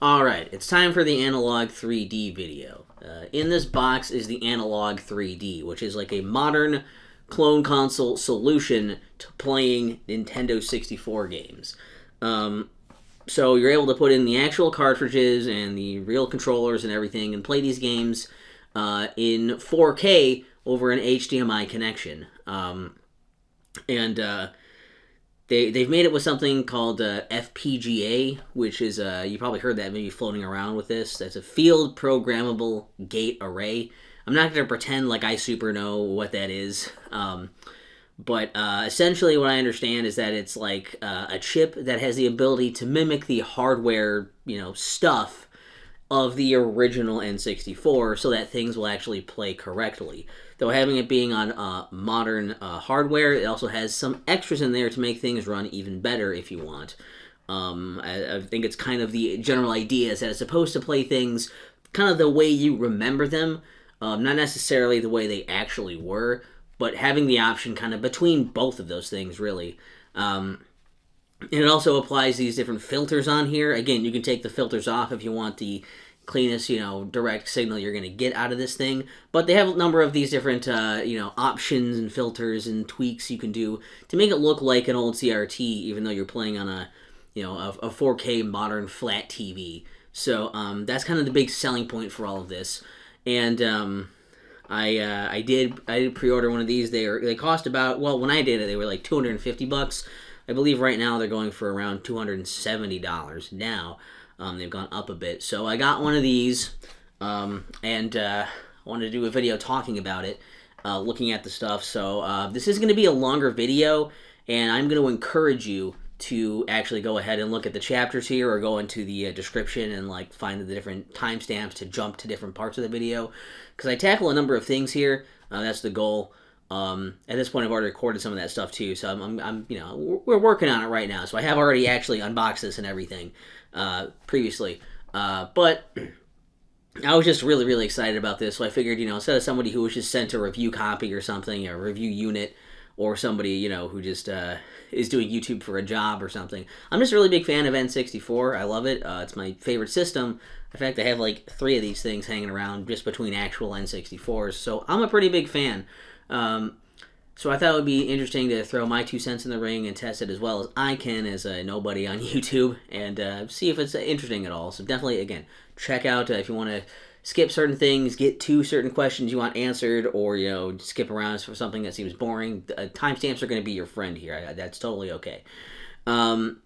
Alright, it's time for the Analogue 3D video. In this box is the Analogue 3D, which is like a modern clone console solution to playing Nintendo 64 games. So you're able to put in the actual cartridges and the real controllers and everything and play these games in 4K over an HDMI connection. They've made it with something called FPGA, which is, you probably heard that maybe floating around with this. That's a Field Programmable Gate Array. I'm not going to pretend like I super know what that is. But essentially what I understand is that it's like a chip that has the ability to mimic the hardware, stuff of the original N64 so that things will actually play correctly. Though having it being on modern hardware, it also has some extras in there to make things run even better if you want. I think it's kind of the general idea is that it's supposed to play things kind of the way you remember them, not necessarily the way they actually were, but having the option kind of between both of those things, really. And it also applies these different filters on here. Again, you can take the filters off if you want the cleanest, direct signal you're going to get out of this thing. But they have a number of these different, options and filters and tweaks you can do to make it look like an old CRT, even though you're playing on a 4K modern flat TV. So that's kind of the big selling point for all of this. And I did pre-order one of these. They cost about, well, when I did it, they were like $250. I believe right now they're going for around $270 now. They've gone up a bit. So I got one of these, and I wanted to do a video talking about it, looking at the stuff. So this is going to be a longer video, and I'm going to encourage you to actually go ahead and look at the chapters here or go into the description and find the different timestamps to jump to different parts of the video. Because I tackle a number of things here. That's the goal. At this point, I've already recorded some of that stuff too, so we're working on it right now. So I have already actually unboxed this and everything previously, but I was just really, really excited about this. So I figured, instead of somebody who was just sent a review copy or something, a review unit, or somebody who just is doing YouTube for a job or something, I'm just a really big fan of N64. I love it. It's my favorite system. In fact, I have like 3 of these things hanging around just between actual N64s, so I'm a pretty big fan. So I thought it would be interesting to throw my 2 cents in the ring and test it as well as I can as a nobody on YouTube and see if it's interesting at all. So definitely, again, check out if you want to skip certain things, get to certain questions you want answered, or, skip around for something that seems boring. Timestamps are going to be your friend here. That's totally okay. Also,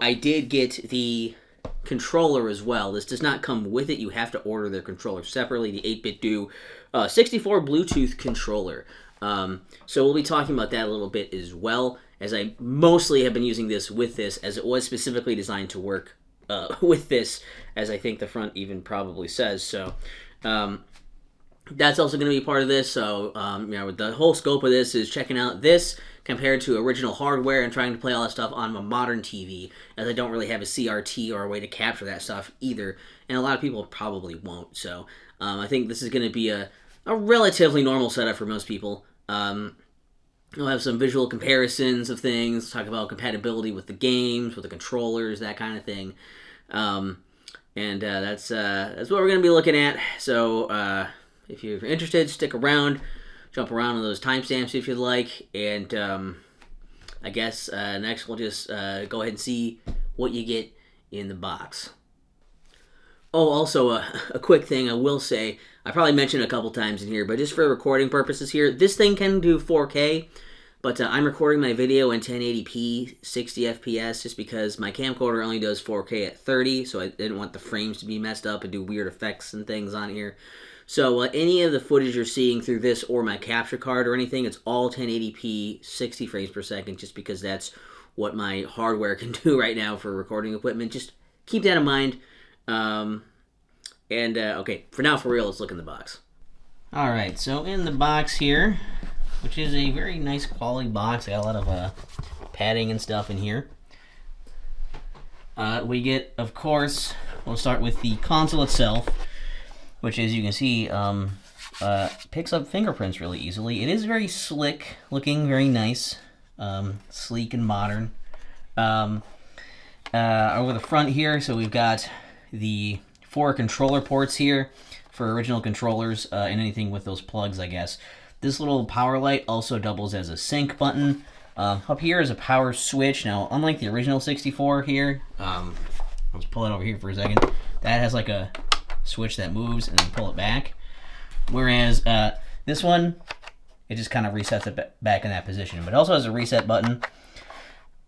I did get the controller as well. This does not come with it. You have to order their controller separately, the 8-bit do 64 Bluetooth controller. So we'll be talking about that a little bit as well, as I mostly have been using this with this, as it was specifically designed to work with this, as I think the front even probably says. So that's also going to be part of this. So the whole scope of this is checking out this compared to original hardware and trying to play all that stuff on a modern TV, as I don't really have a CRT or a way to capture that stuff either, and a lot of people probably won't. So I think this is going to be a relatively normal setup for most people. We'll have some visual comparisons of things, talk about compatibility with the games, with the controllers, that kind of thing. That's what we're going to be looking at. So if you're interested, stick around. Jump around on those timestamps if you'd like, and I guess next we'll just go ahead and see what you get in the box. Oh, also a quick thing I will say, I probably mentioned it a couple times in here, but just for recording purposes here, this thing can do 4K, but I'm recording my video in 1080p, 60 FPS, just because my camcorder only does 4K at 30, so I didn't want the frames to be messed up and do weird effects and things on here. So any of the footage you're seeing through this or my capture card or anything, it's all 1080p, 60 frames per second, just because that's what my hardware can do right now for recording equipment. Just keep that in mind. Okay, for now, for real, let's look in the box. Alright, so in the box here, which is a very nice quality box, I got a lot of padding and stuff in here. We get, of course, we'll start with the console itself, which, as you can see, picks up fingerprints really easily. It is very slick looking, very nice, sleek and modern. over the front here, so we've got the 4 controller ports here for original controllers and anything with those plugs, I guess. This little power light also doubles as a sync button. Up here is a power switch. Now, unlike the original 64 here, let's pull it over here for a second. That has like a switch that moves and then pull it back. Whereas this one, it just kind of resets it back in that position. But it also has a reset button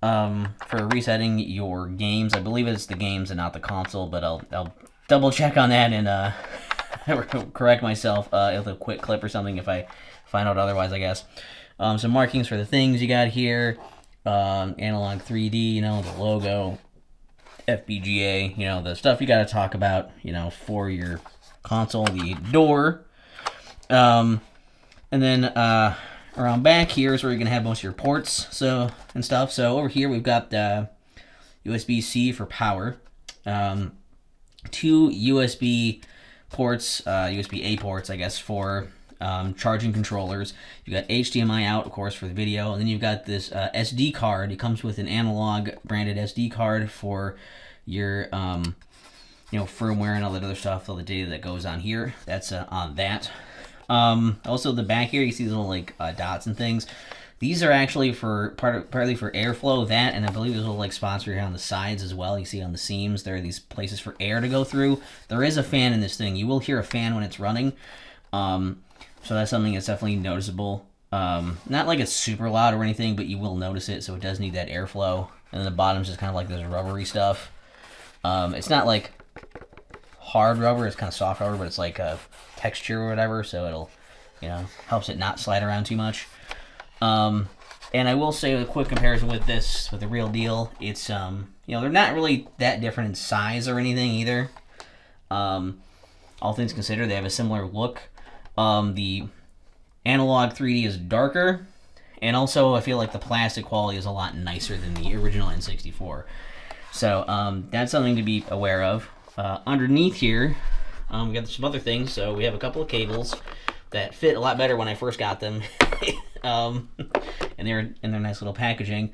for resetting your games. I believe it's the games and not the console, but I'll double check on that and correct myself. It'll have a quick clip or something if I find out otherwise, I guess. Some markings for the things you got here. Analogue 3D, the logo. FPGA, the stuff you got to talk about, for your console. The door. And then around back here is where you're going to have most of your ports and stuff. So over here we've got USB-C for power. 2 USB ports, USB-A ports, I guess, for charging controllers. You got HDMI out, of course, for the video, and then you've got this SD card. It comes with an Analogue branded SD card for your firmware and all that other stuff, all the data that goes on here. That's on that. Also, the back here, you see little dots and things. These are actually partly for airflow. That, and I believe there's a little spots here on the sides as well. You see on the seams there are these places for air to go through. There is a fan in this thing. You will hear a fan when it's running. So that's something that's definitely noticeable. Not like it's super loud or anything, but you will notice it, so it does need that airflow. And then the bottom's just kind of like this rubbery stuff. It's not like hard rubber, it's kind of soft rubber, but it's like a texture or whatever, so it'll, helps it not slide around too much. And I will say a quick comparison with the real deal, it's, they're not really that different in size or anything either. All things considered, they have a similar look. The Analogue 3D is darker, and also I feel like the plastic quality is a lot nicer than the original N64. So that's something to be aware of. Underneath here, we got some other things. So we have a couple of cables that fit a lot better when I first got them, and they're in their nice little packaging.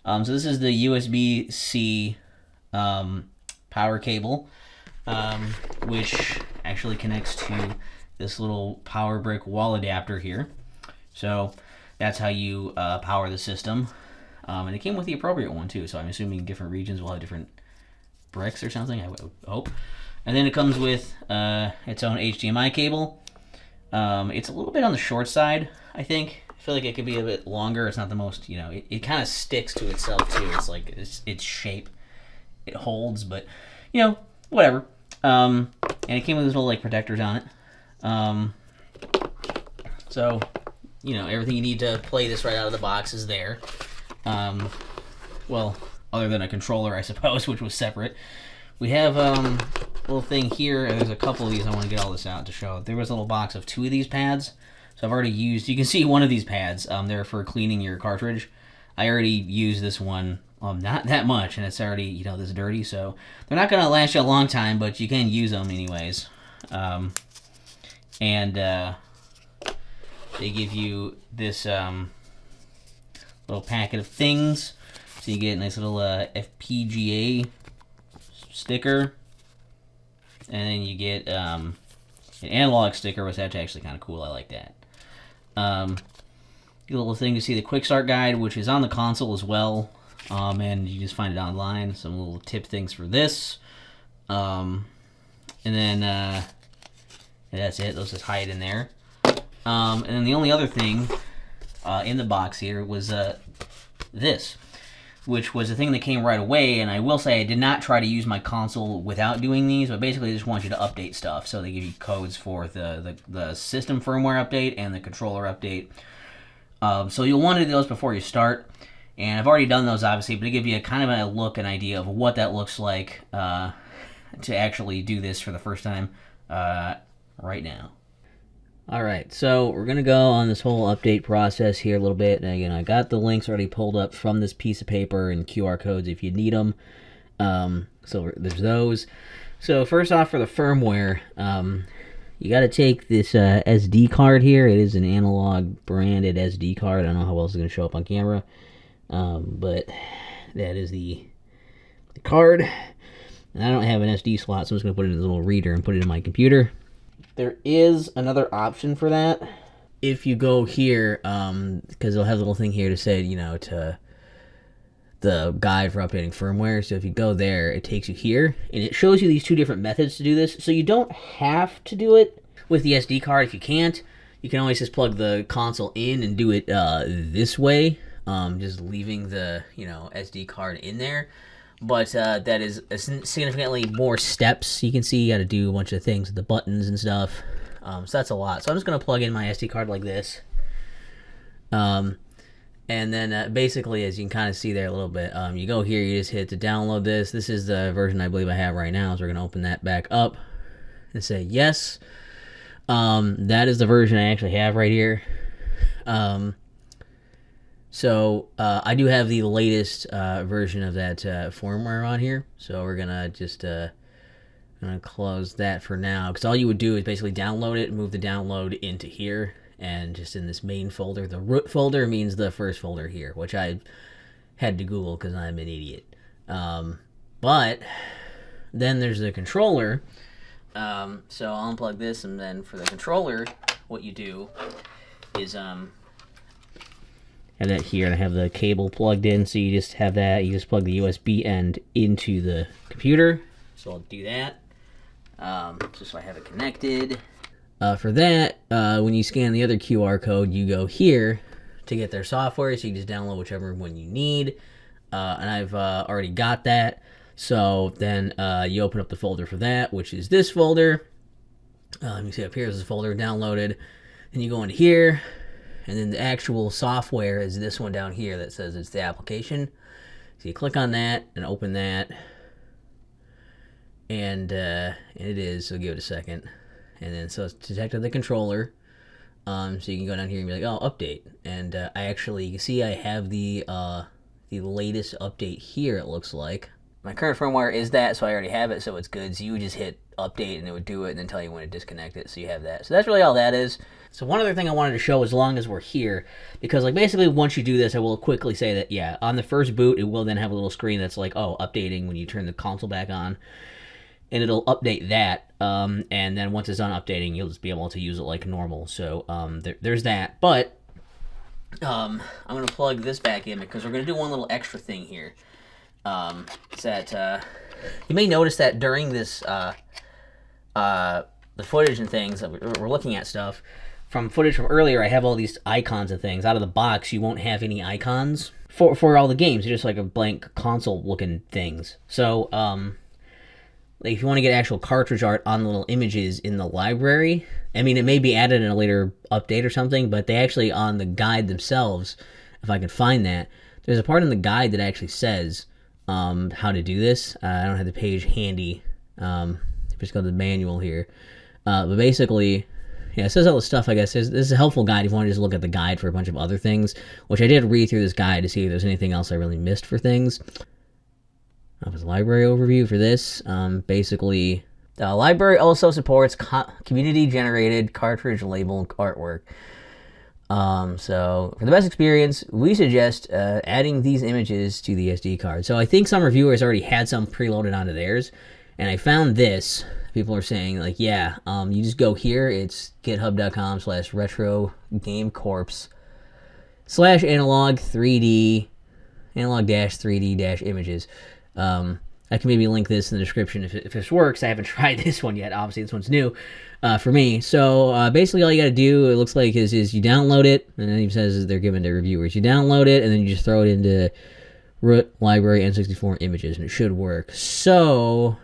So this is the USB-C power cable, which actually connects to this little power brick wall adapter here. So that's how you power the system. And it came with the appropriate one too, so I'm assuming different regions will have different bricks or something, I would hope. And then it comes with its own HDMI cable. It's a little bit on the short side, I think. I feel like it could be a bit longer. It's not the most, it kind of sticks to itself too. It's like its shape. It holds, but, whatever. And it came with these little protectors on it. So, everything you need to play this right out of the box is there. Well, other than a controller, I suppose, which was separate. We have a little thing here, and there's a couple of these. I want to get all this out to show. There was a little box of 2 of these pads. So I've already used, you can see one of these pads. They're for cleaning your cartridge. I already used this one, not that much, and it's already, this dirty. So they're not going to last you a long time, but you can use them anyways. And they give you this little packet of things. So you get a nice little FPGA sticker, and then you get an analog sticker, which that's actually kind of cool. I like that. A little thing to see the quick start guide, which is on the console as well, and you just find it online. Some little tip things for this, and then that's it. Those just hide in there. And then the only other thing in the box here was this, which was a thing that came right away. And I will say I did not try to use my console without doing these, but basically they just want you to update stuff. So they give you codes for the system firmware update and the controller update. So you'll want to do those before you start. And I've already done those, obviously, but to give you a kind of a look, an idea of what that looks like to actually do this for the first time right now. Alright, so we're going to go on this whole update process here a little bit. And again, I got the links already pulled up from this piece of paper and QR codes if you need them. So there's those. So first off, for the firmware, you got to take this SD card here. It is an Analogue branded SD card. I don't know how well it's going to show up on camera. But that is the the card. And I don't have an SD slot, so I'm just going to put it in a little reader and put it in my computer. There is another option for that. If you go here, because they'll have a little thing here to say, to the guide for updating firmware. So if you go there, it takes you here, and it shows you these two different methods to do this. So you don't have to do it with the SD card. If you can't, you can always just plug the console in and do it this way, just leaving the SD card in there. But that is significantly more steps. You can see you got to do a bunch of things with the buttons and stuff. So that's a lot. So I'm just going to plug in my SD card like this. And then basically, as you can kind of see there a little bit, you go here, you just hit to download this. This is the version I believe I have right now. So we're going to open that back up and say yes. That is the version I actually have right here. So I do have the latest version of that firmware on here. So we're gonna just gonna close that for now, because all you would do is basically download it, move the download into here, and just in this main folder. The root folder means the first folder here, which I had to Google because I'm an idiot. But then there's the controller. So I'll unplug this, and then for the controller, what you do is have that here, and I have the cable plugged in, so you just have that. You just plug the USB end into the computer. So I'll do that, just so I have it connected. For that, when you scan the other QR code, you go here to get their software, so you just download whichever one you need. And I've already got that. So then you open up the folder for that, which is this folder. You see up here is this folder downloaded. And you go into here. And then the actual software is this one down here that says it's the application. So you click on that and open that. And it is, so give it a second. And then so it's detected the controller. So you can go down here and be like, oh, update. And I actually, you can see I have the latest update here, it looks like. My current firmware is that, so I already have it, so it's good. So you would just hit update and it would do it and then tell you when to disconnect it, so you have that. So that's really all that is. So one other thing I wanted to show as long as we're here, because like basically once you do this, I will quickly say that, yeah, on the first boot, it will then have a little screen that's like, oh, updating when you turn the console back on. And it'll update that, and then once it's done updating, you'll just be able to use it like normal. So there's that. But I'm going to plug this back in because we're going to do one little extra thing here. Is that you may notice that during this the footage and things that we're looking at stuff from footage from earlier, I have all these icons and things. Out of the box, you won't have any icons for all the games. It's just like a blank console looking things. So like if you want to get actual cartridge art on the little images in the library, I mean, it may be added in a later update or something, but they actually on the guide themselves, if I can find that, there's a part in the guide that actually says how to do this. I don't have the page handy. Just go to the manual here. But basically, yeah, it says all the stuff, I guess. This is a helpful guide if you want to just look at the guide for a bunch of other things, which I did read through this guide to see if there's anything else I really missed for things. There's a library overview for this. Basically, the library also supports community-generated cartridge label artwork. So for the best experience, we suggest adding these images to the SD card. So I think some reviewers already had some preloaded onto theirs, and I found this. People are saying like, yeah, you just go here. It's github.com/retro-gamecorps/analog 3D-images. I can maybe link this in the description if this works. I haven't tried this one yet. Obviously, this one's new for me. So basically, all you got to do, it looks like, is you download it, and then it says they're given to reviewers. You download it, and then you just throw it into root library N64 images, and it should work. So,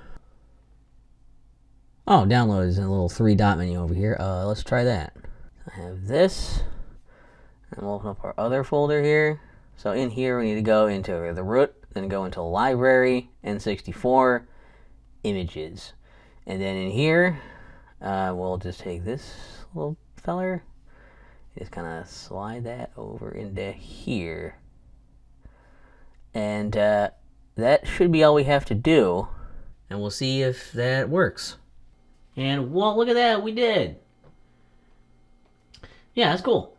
oh, download is in a little 3-dot menu over here. Let's try that. I have this, and we'll open up our other folder here. So in here, we need to go into the root, then go into library, N64, images. And then in here, we'll just take this little feller, just kind of slide that over into here. And that should be all we have to do. And we'll see if that works. And well, look at that, we did. Yeah, that's cool.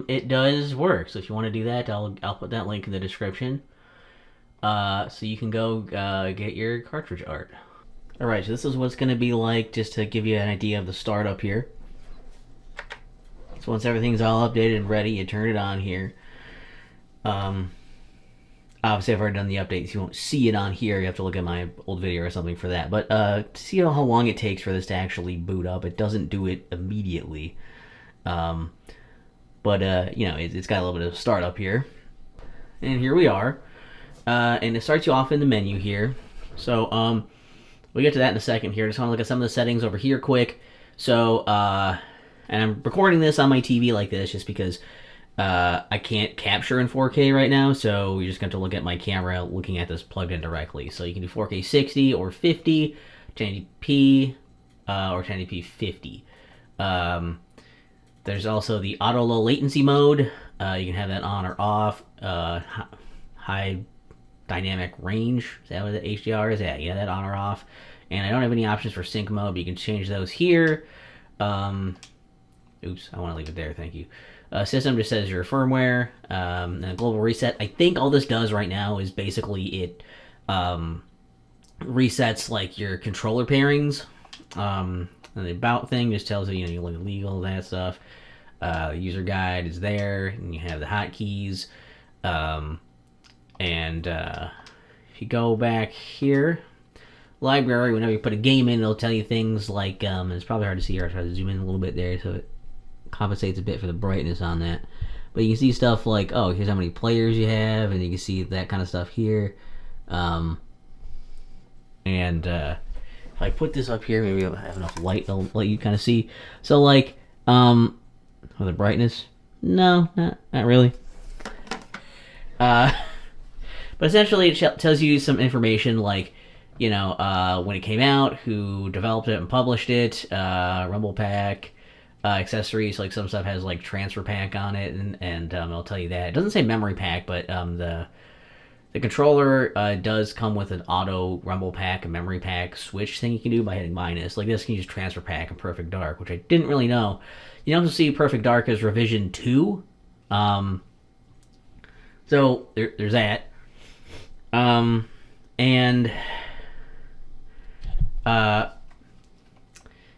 It does work. So if you want to do that, I'll put that link in the description. so you can go get your cartridge art. Alright, so this is what it's going to be like, just to give you an idea of the startup here. So once everything's all updated and ready, you turn it on here. Obviously, I've already done the updates. You won't see it on here. You have to look at my old video or something for that. But to see how long it takes for this to actually boot up, it doesn't do it immediately. But it's got a little bit of startup here. And here we are. And it starts you off in the menu here. So we'll get to that in a second here. Just want to look at some of the settings over here quick. So, and I'm recording this on my TV like this just because I can't capture in 4K right now, so you're just going to look at my camera looking at this plugged in directly. So you can do 4K 60 or 50, 1080p, or 1080p 50. There's also the auto low latency mode. You can have that on or off. High dynamic range, is that what the HDR is? Yeah, you have that on or off. And I don't have any options for sync mode, but you can change those here. Oops, I want to leave it there, thank you. System just says your firmware, and a global reset. I think all this does right now is basically it resets like your controller pairings. And the about thing just tells you, you look at legal, that stuff. User guide is there, and you have the hotkeys. And if you go back here, library, whenever you put a game in, it'll tell you things like, it's probably hard to see here. I'll try to zoom in a little bit there so it compensates a bit for the brightness on that. But you can see stuff like, oh, here's how many players you have, and you can see that kind of stuff here. If I put this up here, maybe I'll have enough light to let you kind of see. So like, with the brightness, no, not really. But essentially it tells you some information like, when it came out, who developed it and published it, Rumble Pack, accessories, like some stuff has like transfer pack on it, and it'll tell you that. It doesn't say memory pack, but the controller does come with an auto Rumble Pack and memory pack switch thing you can do by hitting minus. Like this, you can use transfer pack and Perfect Dark, which I didn't really know. You also see Perfect Dark as revision 2. So there's that.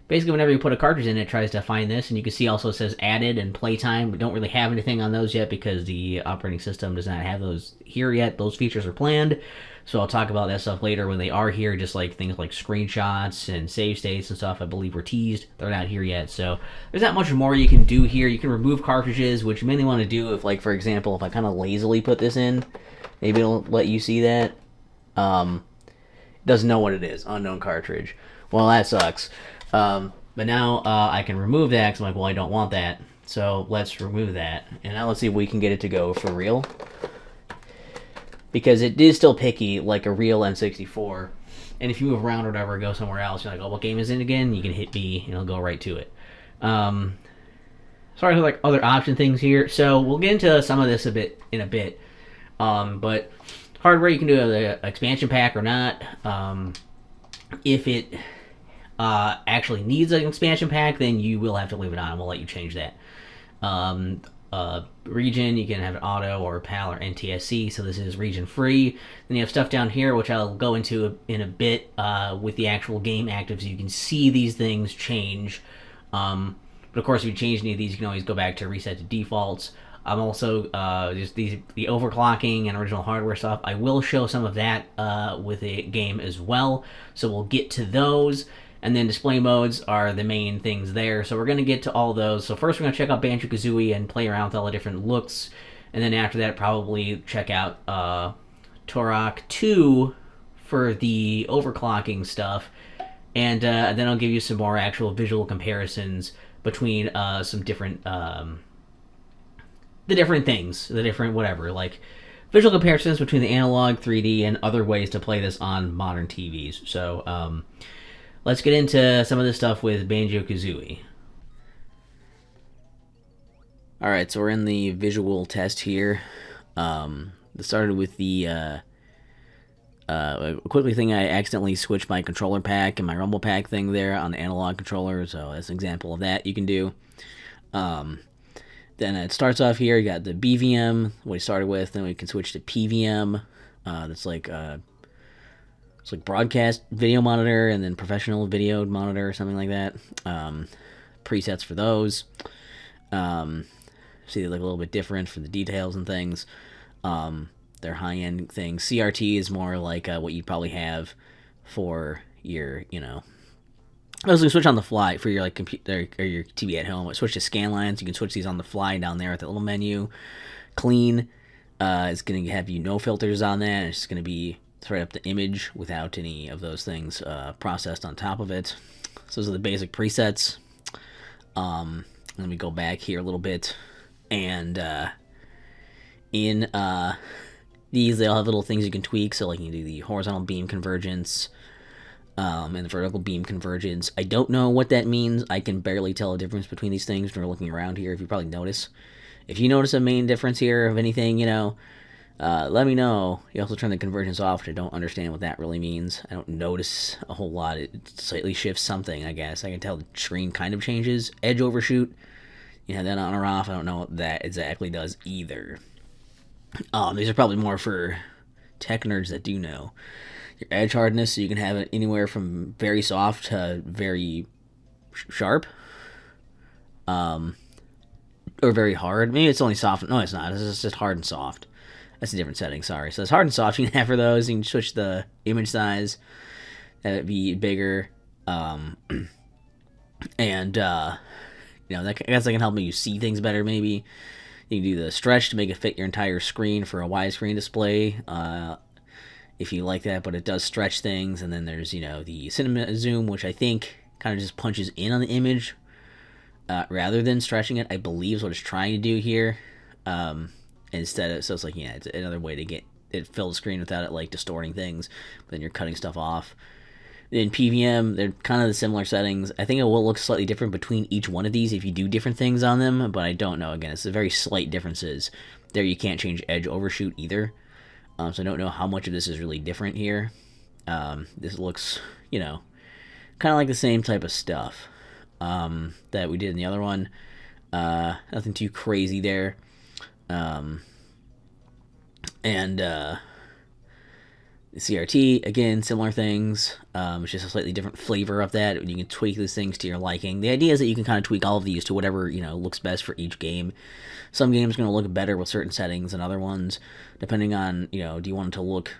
Basically, whenever you put a cartridge in, it tries to find this, and you can see also it says added and playtime. We don't really have anything on those yet because the operating system does not have those here yet. Those features are planned, so I'll talk about that stuff later when they are here. Just like things like screenshots and save states and stuff, I believe were teased. They're not here yet, so there's not much more you can do here. You can remove cartridges, which you mainly want to do if, like, for example, if I kind of lazily put this in, maybe it'll let you see that. It doesn't know what it is. Unknown cartridge. Well, that sucks. But now I can remove that because I'm like, well, I don't want that. So let's remove that. And now let's see if we can get it to go for real. Because it is still picky, like a real N64. And if you move around or whatever, go somewhere else, you're like, oh, what game is it again? You can hit B, and it'll go right to it. Sorry for like other option things here. So we'll get into some of this in a bit. But hardware, you can do an expansion pack or not. If it actually needs an expansion pack, then you will have to leave it on. We'll let you change that. Region, you can have an auto or PAL or NTSC, so this is region free. Then you have stuff down here, which I'll go into in a bit with the actual game active, so you can see these things change. But of course, if you change any of these, you can always go back to reset to defaults. I'm also just the overclocking and original hardware stuff. I will show some of that with the game as well, so we'll get to those. And then display modes are the main things there. So we're going to get to all those. So first we're going to check out Banjo-Kazooie and play around with all the different looks. And then after that, probably check out Turok 2 for the overclocking stuff. And then I'll give you some more actual visual comparisons between some different... the different things. The different whatever. Like visual comparisons between the Analogue, 3D, and other ways to play this on modern TVs. So... let's get into some of this stuff with Banjo-Kazooie. Alright, so we're in the visual test here. This started with the quickly thing. I accidentally switched my controller pack and my rumble pack thing there on the analog controller, so that's an example of that you can do. Then it starts off here, you got the BVM, what we started with, then we can switch to PVM, That's like it's like broadcast video monitor and then professional video monitor or something like that. Presets for those. See, they look a little bit different for the details and things. They're high-end things. CRT is more like what you'd probably have for your, I was gonna switch on the fly for your like computer or your TV at home. Switch to scan lines. You can switch these on the fly down there at the little menu. Clean is gonna have you no filters on that. It's just gonna be straight up the image without any of those things processed on top of it. So those are the basic presets. Let me go back here a little bit, and in these they all have little things you can tweak. So like you can do the horizontal beam convergence. And the vertical beam convergence. I don't know what that means. I can barely tell a difference between these things when we're looking around here, if you probably notice. If you notice a main difference here of anything, let me know. You also turn the convergence off, which I don't understand what that really means. I don't notice a whole lot. It slightly shifts something, I guess. I can tell the screen kind of changes. Edge overshoot, that on or off. I don't know what that exactly does either. These are probably more for tech nerds that do know. Your edge hardness, so you can have it anywhere from very soft to very sharp, or very hard. Maybe it's only soft. No, it's not. It's just hard and soft. That's a different setting. Sorry. So it's hard and soft. You can have for those. You can switch the image size, have it be bigger, and that I guess that can help you see things better. Maybe you can do the stretch to make it fit your entire screen for a widescreen display. If you like that, but it does stretch things. And then there's, the cinema zoom, which I think kind of just punches in on the image rather than stretching it, I believe is what it's trying to do here. Instead of, so it's like, it's another way to get it fill the screen without it like distorting things, but then you're cutting stuff off. In PVM, they're kind of the similar settings. I think it will look slightly different between each one of these if you do different things on them, but I don't know. Again, it's the very slight differences. There you can't change edge overshoot either. So I don't know how much of this is really different here. This looks, kind of like the same type of stuff that we did in the other one. Nothing too crazy there. The CRT, again, similar things. It's just a slightly different flavor of that. You can tweak these things to your liking. The idea is that you can kind of tweak all of these to whatever, looks best for each game. Some games are going to look better with certain settings than other ones, depending on, do you want it to look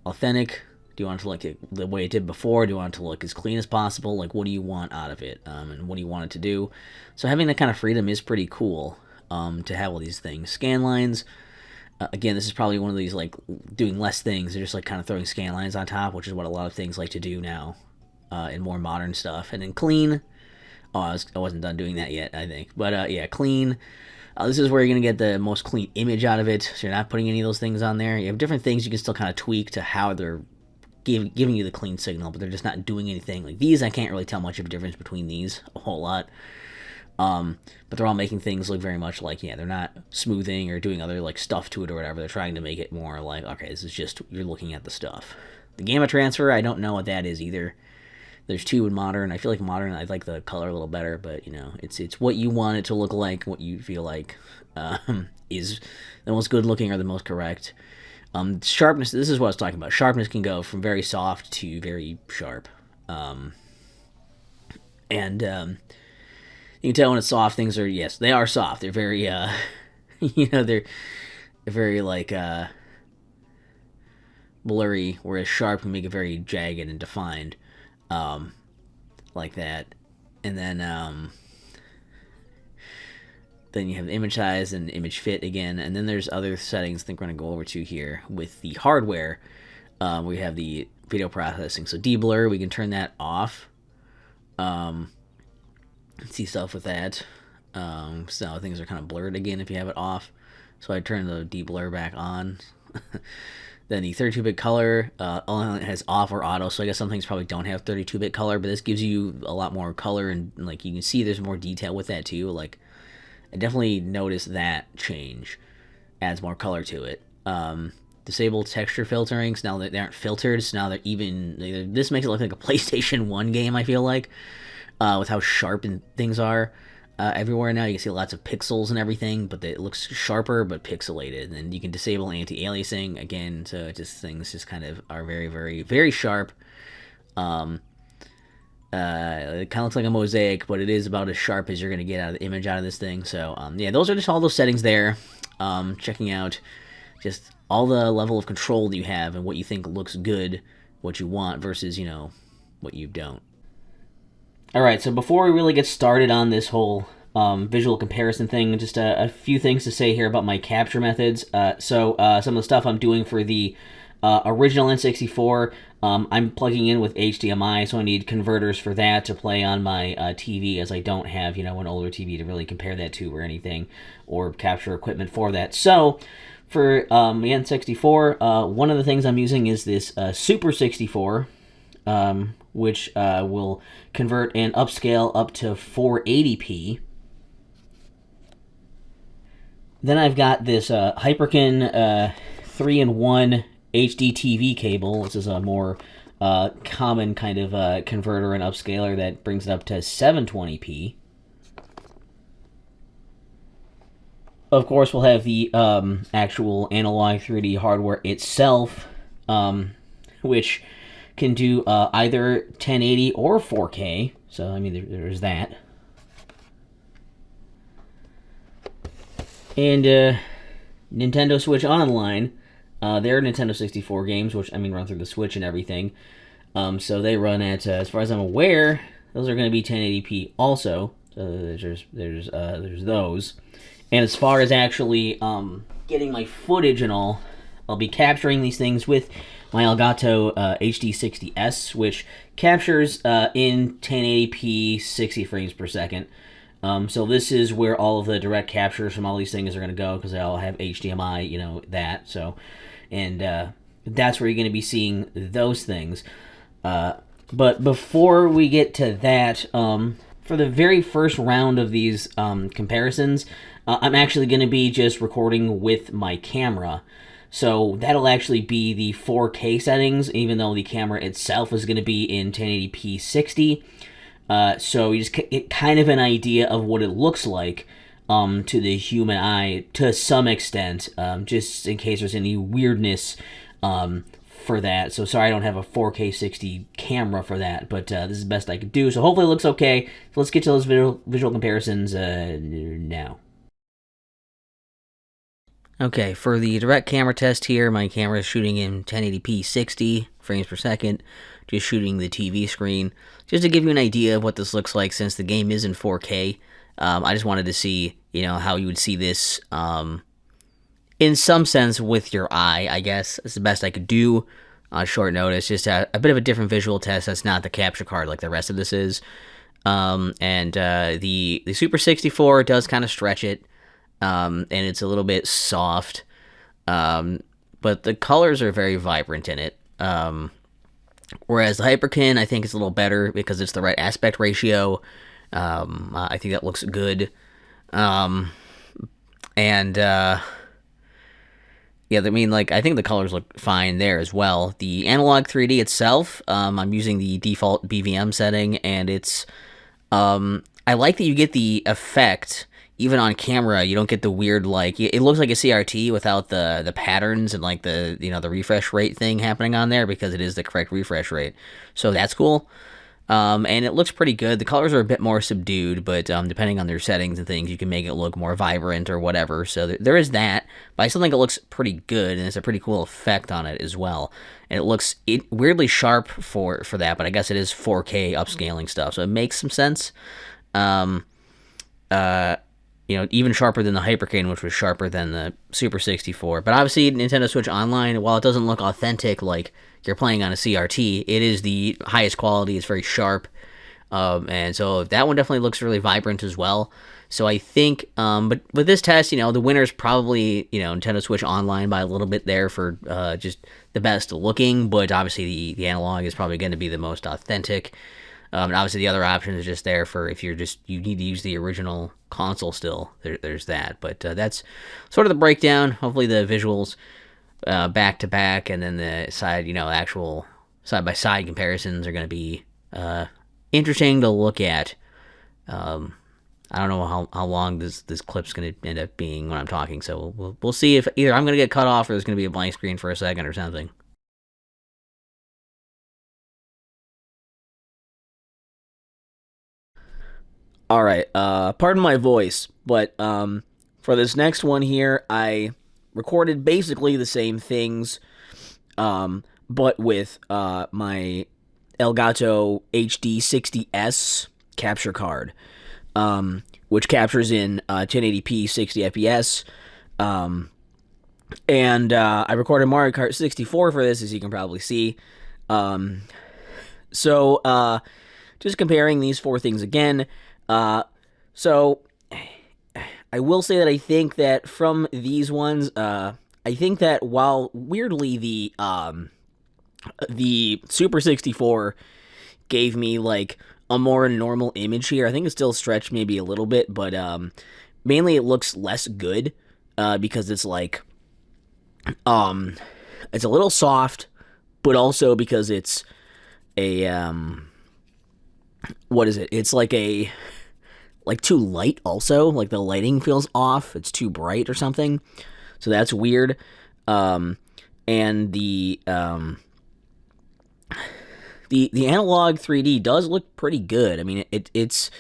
authentic? Do you want it to look the way it did before? Do you want it to look as clean as possible? Like, what do you want out of it? And what do you want it to do? So having that kind of freedom is pretty cool to have all these things. Scan lines. Again, this is probably one of these, like, doing less things. They're just, like, kind of throwing scan lines on top, which is what a lot of things like to do now in more modern stuff. And then clean. I wasn't done doing that yet, I think. But, clean. This is where you're going to get the most clean image out of it. So you're not putting any of those things on there. You have different things you can still kind of tweak to how they're giving you the clean signal, but they're just not doing anything. Like these, I can't really tell much of a difference between these, a whole lot. But they're all making things look very much like, they're not smoothing or doing other like stuff to it or whatever. They're trying to make it more like, okay, this is just, you're looking at the stuff. The gamma transfer, I don't know what that is either. There's two in modern. I feel like modern, I like the color a little better, but it's what you want it to look like, what you feel like is the most good looking or the most correct. Sharpness, this is what I was talking about. Sharpness can go from very soft to very sharp. You can tell when it's soft, things are, yes, they are soft. They're very, they're very, like, blurry, whereas sharp can make it very jagged and defined, like that. And then you have image size and image fit again, and then there's other settings I think we're going to go over to here with the hardware. We have the video processing. So deblur, we can turn that off. See stuff with that. So things are kind of blurred again if you have it off. So I turn the deblur back on. Then the 32-bit color only has off or auto, so I guess some things probably don't have 32-bit color, but this gives you a lot more color, and like you can see there's more detail with that too. Like I definitely noticed that change. Adds more color to it. Disable texture filtering, so now that they aren't filtered, so now they're even, this makes it look like a PlayStation 1 game, I feel like, with how sharp things are. everywhere now. You can see lots of pixels and everything, but it looks sharper but pixelated. And you can disable anti-aliasing again, so just things just kind of are very, very, very sharp. It kind of looks like a mosaic, but it is about as sharp as you're going to get out of the image out of this thing. So yeah, those are just all those settings there. Checking out just all the level of control that you have and what you think looks good, what you want versus, what you don't. Alright, so before we really get started on this whole visual comparison thing, just a few things to say here about my capture methods. Some of the stuff I'm doing for the original N64, I'm plugging in with HDMI, so I need converters for that to play on my TV, as I don't have, an older TV to really compare that to or anything, or capture equipment for that. So, for the N64, one of the things I'm using is this Super 64, which will convert and upscale up to 480p. Then I've got this Hyperkin 3-in-1 HD TV cable. This is a more common kind of converter and upscaler that brings it up to 720p. Of course, we'll have the actual Analogue 3D hardware itself, which can do either 1080 or 4K. So, I mean, there's that. And Nintendo Switch Online, their Nintendo 64 games, which, run through the Switch and everything. So they run at, as far as I'm aware, those are going to be 1080p also. So there's those. And as far as actually getting my footage and all, I'll be capturing these things with my Elgato HD60S, which captures in 1080p 60 frames per second. So this is where all of the direct captures from all these things are going to go, because they all have HDMI, that. So, and that's where you're going to be seeing those things. But before we get to that, for the very first round of these comparisons, I'm actually going to be just recording with my camera. So that'll actually be the 4K settings, even though the camera itself is going to be in 1080p 60. So you just get kind of an idea of what it looks like to the human eye to some extent, just in case there's any weirdness for that. So sorry I don't have a 4K 60 camera for that, but this is the best I could do. So hopefully it looks okay. So let's get to those visual comparisons now. Okay, for the direct camera test here, my camera is shooting in 1080p 60 frames per second, just shooting the TV screen. Just to give you an idea of what this looks like, since the game is in 4K, I just wanted to see, how you would see this in some sense with your eye, I guess. It's the best I could do on short notice. Just a bit of a different visual test. That's not the capture card like the rest of this is. The Super 64 does kind of stretch it. And it's a little bit soft, but the colors are very vibrant in it. Whereas the Hyperkin, I think, is a little better because it's the right aspect ratio. I think that looks good. Yeah, I think the colors look fine there as well. The Analogue 3D itself, I'm using the default BVM setting, and it's, I like that you get the effect. Even on camera, you don't get the weird, it looks like a CRT without the patterns and, the refresh rate thing happening on there, because it is the correct refresh rate. So that's cool. And it looks pretty good. The colors are a bit more subdued, but depending on their settings and things, you can make it look more vibrant or whatever. So there is that, but I still think it looks pretty good, and it's a pretty cool effect on it as well. And it looks weirdly sharp for that, but I guess it is 4K upscaling stuff, so it makes some sense. Even sharper than the Hyperkin, which was sharper than the Super 64. But obviously, Nintendo Switch Online, while it doesn't look authentic like you're playing on a CRT, it is the highest quality. It's very sharp. And so that one definitely looks really vibrant as well. So I think, but with this test, the winner's probably, Nintendo Switch Online by a little bit there for just the best looking. But obviously, the Analog is probably going to be the most authentic. And obviously, the other option is just there for if you need to use the original console still. There's that. But that's sort of the breakdown. Hopefully, the visuals back to back, and then the actual side by side comparisons are going to be interesting to look at. I don't know how long this clip's going to end up being when I'm talking, so we'll see if either I'm going to get cut off or there's going to be a blank screen for a second or something. All right, pardon my voice, but for this next one here, I recorded basically the same things, but with my Elgato HD60S capture card, which captures in 1080p 60 FPS. And I recorded Mario Kart 64 for this, as you can probably see. So just comparing these four things again. So I will say that I think that from these ones, I think that while weirdly the Super 64 gave me like a more normal image here. I think it still stretched maybe a little bit, but mainly it looks less good because it's like it's a little soft, but also because it's a what is it? It's like too light also. Like the lighting feels off. It's too bright or something. So that's weird. And the Analogue 3D does look pretty good. I mean, it's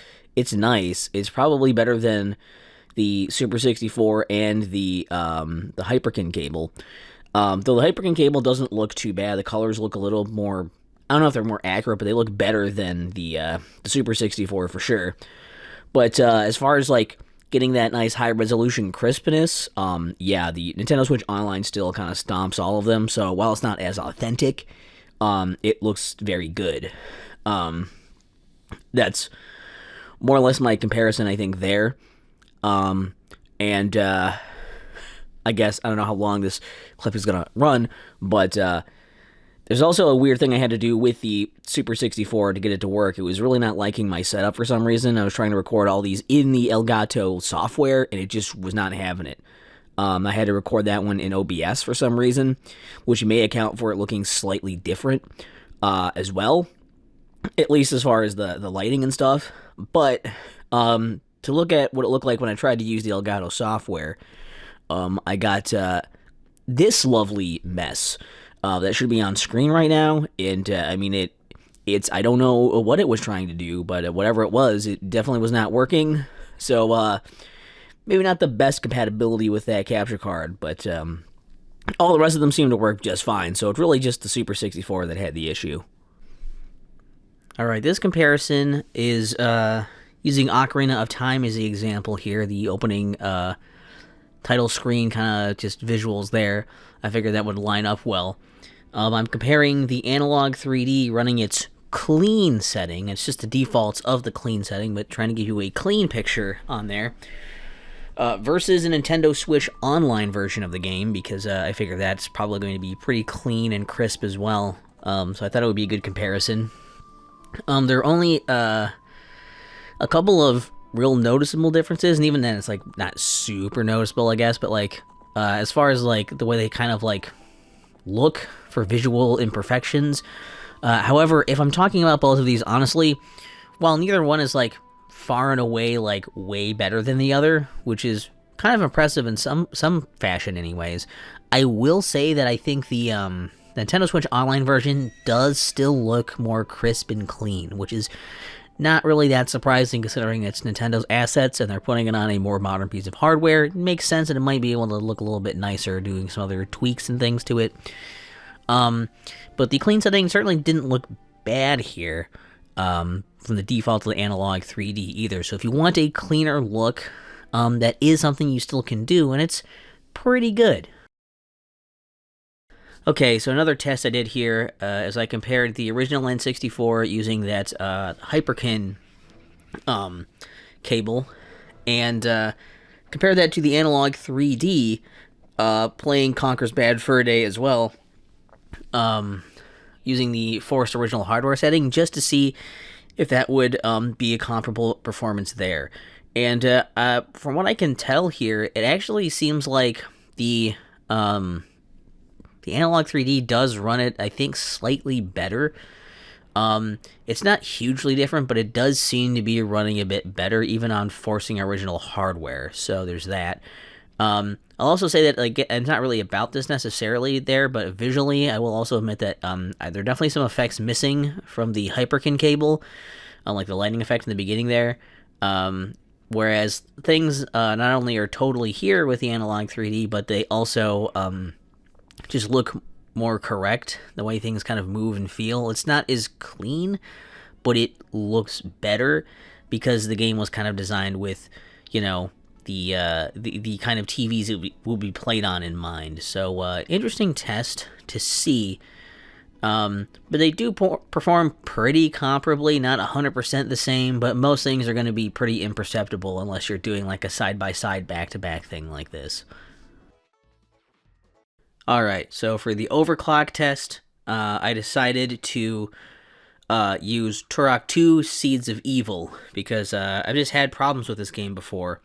nice. It's probably better than the Super 64 and the Hyperkin cable. Though the Hyperkin cable doesn't look too bad. The colors look a little more, I don't know if they're more accurate, but they look better than the Super 64 for sure. But as far as like getting that nice high resolution crispness, yeah, the Nintendo Switch Online still kind of stomps all of them. So while it's not as authentic, it looks very good. That's more or less my comparison, I think, there. And I guess, I don't know how long this clip is going to run, but there's also a weird thing I had to do with the Super 64 to get it to work. It was really not liking my setup for some reason. I was trying to record all these in the Elgato software, and it just was not having it. I had to record that one in OBS for some reason, which may account for it looking slightly different as well, at least as far as the lighting and stuff. But to look at what it looked like when I tried to use the Elgato software, I got this lovely mess that should be on screen right now. And I mean, it's I don't know what it was trying to do, but whatever it was, it definitely was not working. So maybe not the best compatibility with that capture card, but all the rest of them seem to work just fine. So it's really just the Super 64 that had the issue. All right, this comparison is using Ocarina of Time as the example here, the opening title screen, kind of just visuals there. I figured that would line up well. I'm comparing the Analogue 3D running its clean setting. It's just the defaults of the clean setting, but trying to give you a clean picture on there. Versus a Nintendo Switch Online version of the game, because I figure that's probably going to be pretty clean and crisp as well. So I thought it would be a good comparison. There are only a couple of real noticeable differences, and even then it's like not super noticeable, I guess, but like as far as like the way they kind of like look for visual imperfections. However, if I'm talking about both of these honestly, while neither one is like far and away like way better than the other, which is kind of impressive in some fashion anyways, I will say that I think the Nintendo Switch Online version does still look more crisp and clean, which is not really that surprising considering it's Nintendo's assets and they're putting it on a more modern piece of hardware. It makes sense that it might be able to look a little bit nicer doing some other tweaks and things to it. But the clean setting certainly didn't look bad here from the default to the Analogue 3D either. So if you want a cleaner look, that is something you still can do, and it's pretty good. Okay, so another test I did here is I compared the original N64 using that Hyperkin cable, and compared that to the Analogue 3D playing Conker's Bad Fur Day as well, using the forced original hardware setting, just to see if that would be a comparable performance there. And from what I can tell here, it actually seems like the Analogue 3D does run it, I think, slightly better. It's not hugely different, but it does seem to be running a bit better, even on forcing original hardware. So there's that. I'll also say that like it's not really about this necessarily there, but visually, I will also admit that there are definitely some effects missing from the Hyperkin cable, like the lightning effect in the beginning there. Whereas things not only are totally here with the Analogue 3D, but they also just look more correct. The way things kind of move and feel. It's not as clean, but it looks better because the game was kind of designed with, you know, the kind of TVs it will be played on in mind. So interesting test to see. But they do perform pretty comparably, not 100% the same, but most things are going to be pretty imperceptible unless you're doing like a side-by-side back-to-back thing like this. Alright, so for the overclock test, I decided to use Turok 2 Seeds of Evil, because I've just had problems with this game before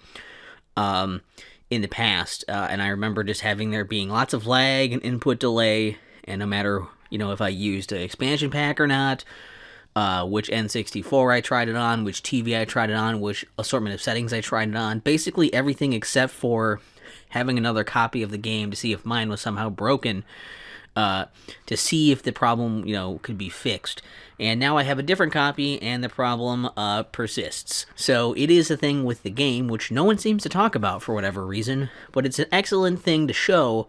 in the past, and I remember just having there being lots of lag and input delay, and no matter, you know, if I used an expansion pack or not, which N64 I tried it on, which TV I tried it on, which assortment of settings I tried it on, basically everything except for having another copy of the game to see if mine was somehow broken, to see if the problem, you know, could be fixed. And now I have a different copy, and the problem persists. So it is a thing with the game, which no one seems to talk about for whatever reason, but it's an excellent thing to show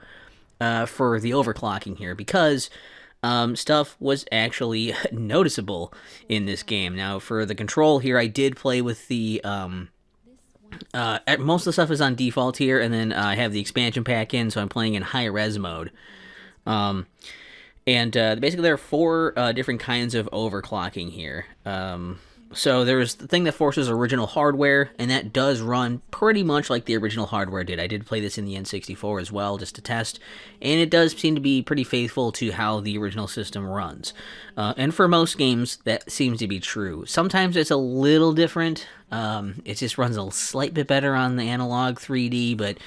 for the overclocking here, because stuff was actually noticeable in this game. Now, for the control here, I did play with the most of the stuff is on default here, and then I have the expansion pack in, so I'm playing in high res mode. Basically there are four different kinds of overclocking here. So there's the thing that forces original hardware, and that does run pretty much like the original hardware did. I did play this in the N64 as well, just to test, and it does seem to be pretty faithful to how the original system runs. And for most games, that seems to be true. Sometimes it's a little different. It just runs a slight bit better on the Analogue 3D, but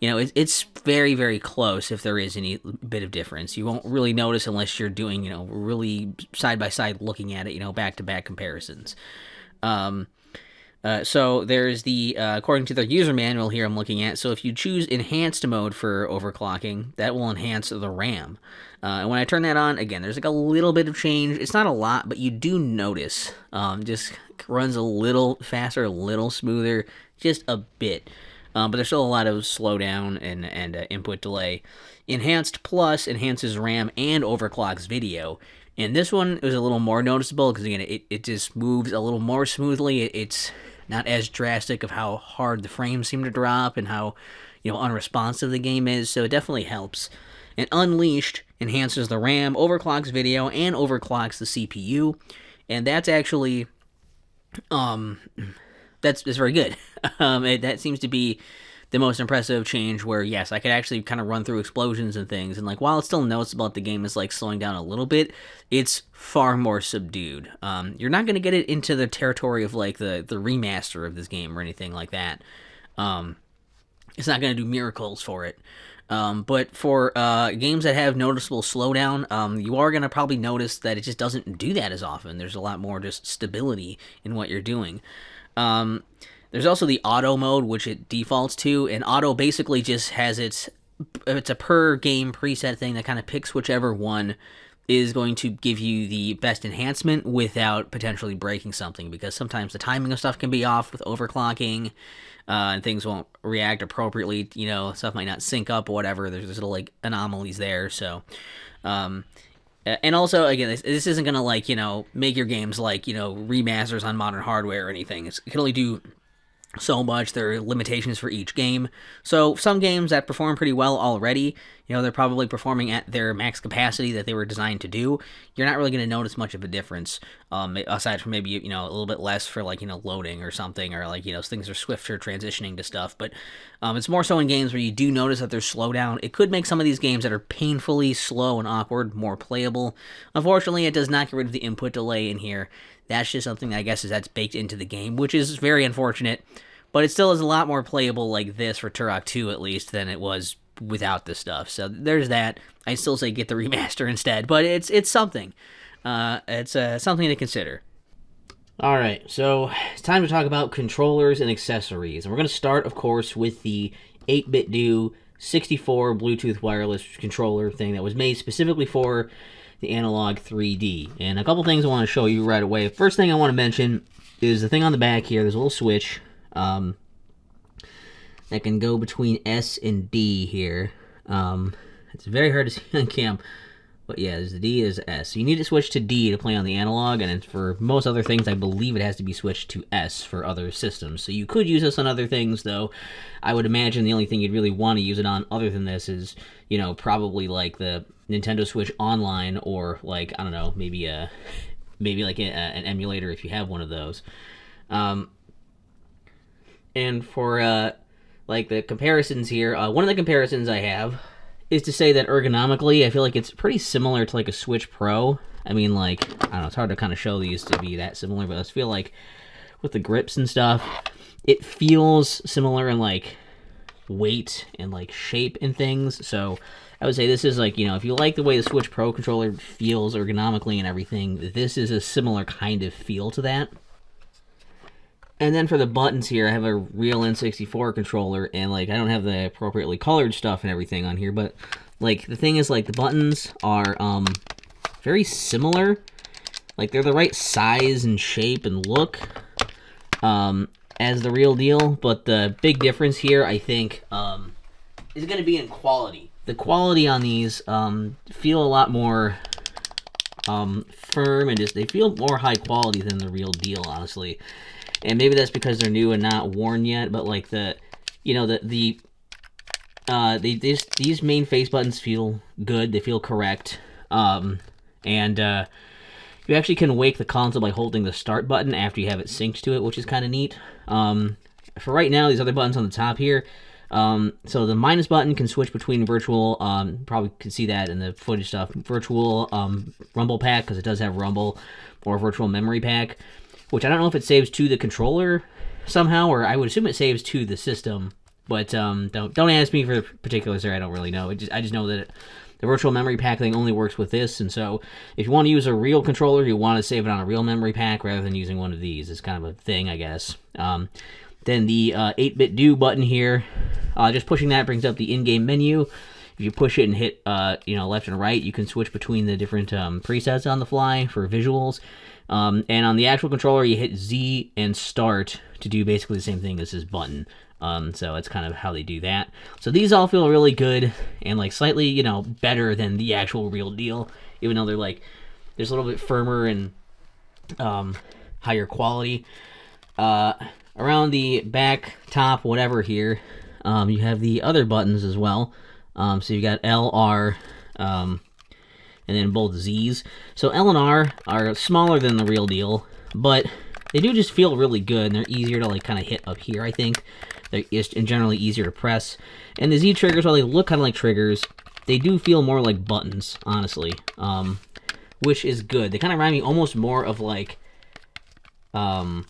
you know, it's very, very close if there is any bit of difference. You won't really notice unless you're doing, you know, really side-by-side looking at it, you know, back-to-back comparisons. So there's the, according to the user manual here I'm looking at, so if you choose enhanced mode for overclocking, that will enhance the RAM. And when I turn that on, again, there's like a little bit of change. It's not a lot, but you do notice. Just runs a little faster, a little smoother, just a bit. But there's still a lot of slowdown and input delay. Enhanced Plus enhances RAM and overclocks video. And this one is a little more noticeable because, again, it just moves a little more smoothly. It's not as drastic of how hard the frames seem to drop and how, you know, unresponsive the game is. So it definitely helps. And Unleashed enhances the RAM, overclocks video, and overclocks the CPU. And that's actually... That's very good. That seems to be the most impressive change where, yes, I could actually kind of run through explosions and things, and like while it's still noticeable that the game is like slowing down a little bit, it's far more subdued. You're not going to get it into the territory of like the remaster of this game or anything like that. It's not going to do miracles for it. But for games that have noticeable slowdown, you are going to probably notice that it just doesn't do that as often. There's a lot more just stability in what you're doing. There's also the auto mode, which it defaults to, and auto basically just has it's a per game preset thing that kind of picks whichever one is going to give you the best enhancement without potentially breaking something, because sometimes the timing of stuff can be off with overclocking, and things won't react appropriately, you know, stuff might not sync up or whatever. There's little like anomalies there, so and also, again, this isn't going to, like, you know, make your games like, you know, remasters on modern hardware or anything. It can only do so much. There are limitations for each game. So some games that perform pretty well already, you know, they're probably performing at their max capacity that they were designed to do. You're not really going to notice much of a difference, aside from maybe, you know, a little bit less for, like, you know, loading or something, or, like, you know, things are swifter transitioning to stuff. But it's more so in games where you do notice that there's slowdown. It could make some of these games that are painfully slow and awkward more playable. Unfortunately, it does not get rid of the input delay in here. That's just something that I guess that's baked into the game, which is very unfortunate. But it still is a lot more playable like this for Turok 2, at least, than it was without this stuff. So there's that. I still say get the remaster instead, but it's something. It's something to consider. Alright, so it's time to talk about controllers and accessories. And we're going to start, of course, with the 8-bit do 64 Bluetooth wireless controller thing that was made specifically for the Analogue 3D. And a couple things I want to show you right away. First thing I want to mention is the thing on the back here. There's a little switch that can go between S and D here. It's very hard to see on cam. But yeah, there's the D, there's the S. So you need to switch to D to play on the Analog, and for most other things, I believe it has to be switched to S for other systems. So you could use this on other things, though. I would imagine the only thing you'd really want to use it on other than this is, you know, probably like the Nintendo Switch Online, or like, I don't know, maybe like an emulator if you have one of those. And for like the comparisons here, one of the comparisons I have is to say that ergonomically, I feel like it's pretty similar to like a Switch Pro. I mean, like, I don't know, it's hard to kind of show these to be that similar, but I feel like with the grips and stuff, it feels similar in like weight and like shape and things. So I would say this is like, you know, if you like the way the Switch Pro controller feels ergonomically and everything, this is a similar kind of feel to that. And then for the buttons here, I have a real N64 controller, and like I don't have the appropriately colored stuff and everything on here, but like the thing is, like, the buttons are very similar. Like, they're the right size and shape and look as the real deal, but the big difference here, I think, is going to be in quality. The quality on these feel a lot more firm, and just they feel more high quality than the real deal, honestly. And maybe that's because they're new and not worn yet, but like these main face buttons feel good. They feel correct. And you actually can wake the console by holding the start button after you have it synced to it, which is kind of neat. For right now, these other buttons on the top here. So the minus button can switch between virtual, probably can see that in the footage stuff, virtual rumble pack, because it does have rumble, or virtual memory pack, which I don't know if it saves to the controller somehow, or I would assume it saves to the system, but don't ask me for the particulars there. I don't really know. I just know that the virtual memory pack thing only works with this, and so if you want to use a real controller, you want to save it on a real memory pack rather than using one of these. It's kind of a thing, I guess. Then the 8-bit do button here, just pushing that brings up the in-game menu. If you push it and hit left and right, you can switch between the different presets on the fly for visuals. And on the actual controller, you hit Z and start to do basically the same thing as this button. So that's kind of how they do that. So these all feel really good and like slightly, better than the actual real deal, even though they're like, there's a little bit firmer and higher quality. Around the back, top, whatever here, you have the other buttons as well. So you got L, R, and then both Z's. So L and R are smaller than the real deal, but they do just feel really good, and they're easier to like kind of hit up here, I think. They're just generally easier to press. And the Z triggers, while they look kind of like triggers, they do feel more like buttons, honestly, which is good. They kind of remind me almost more of like L2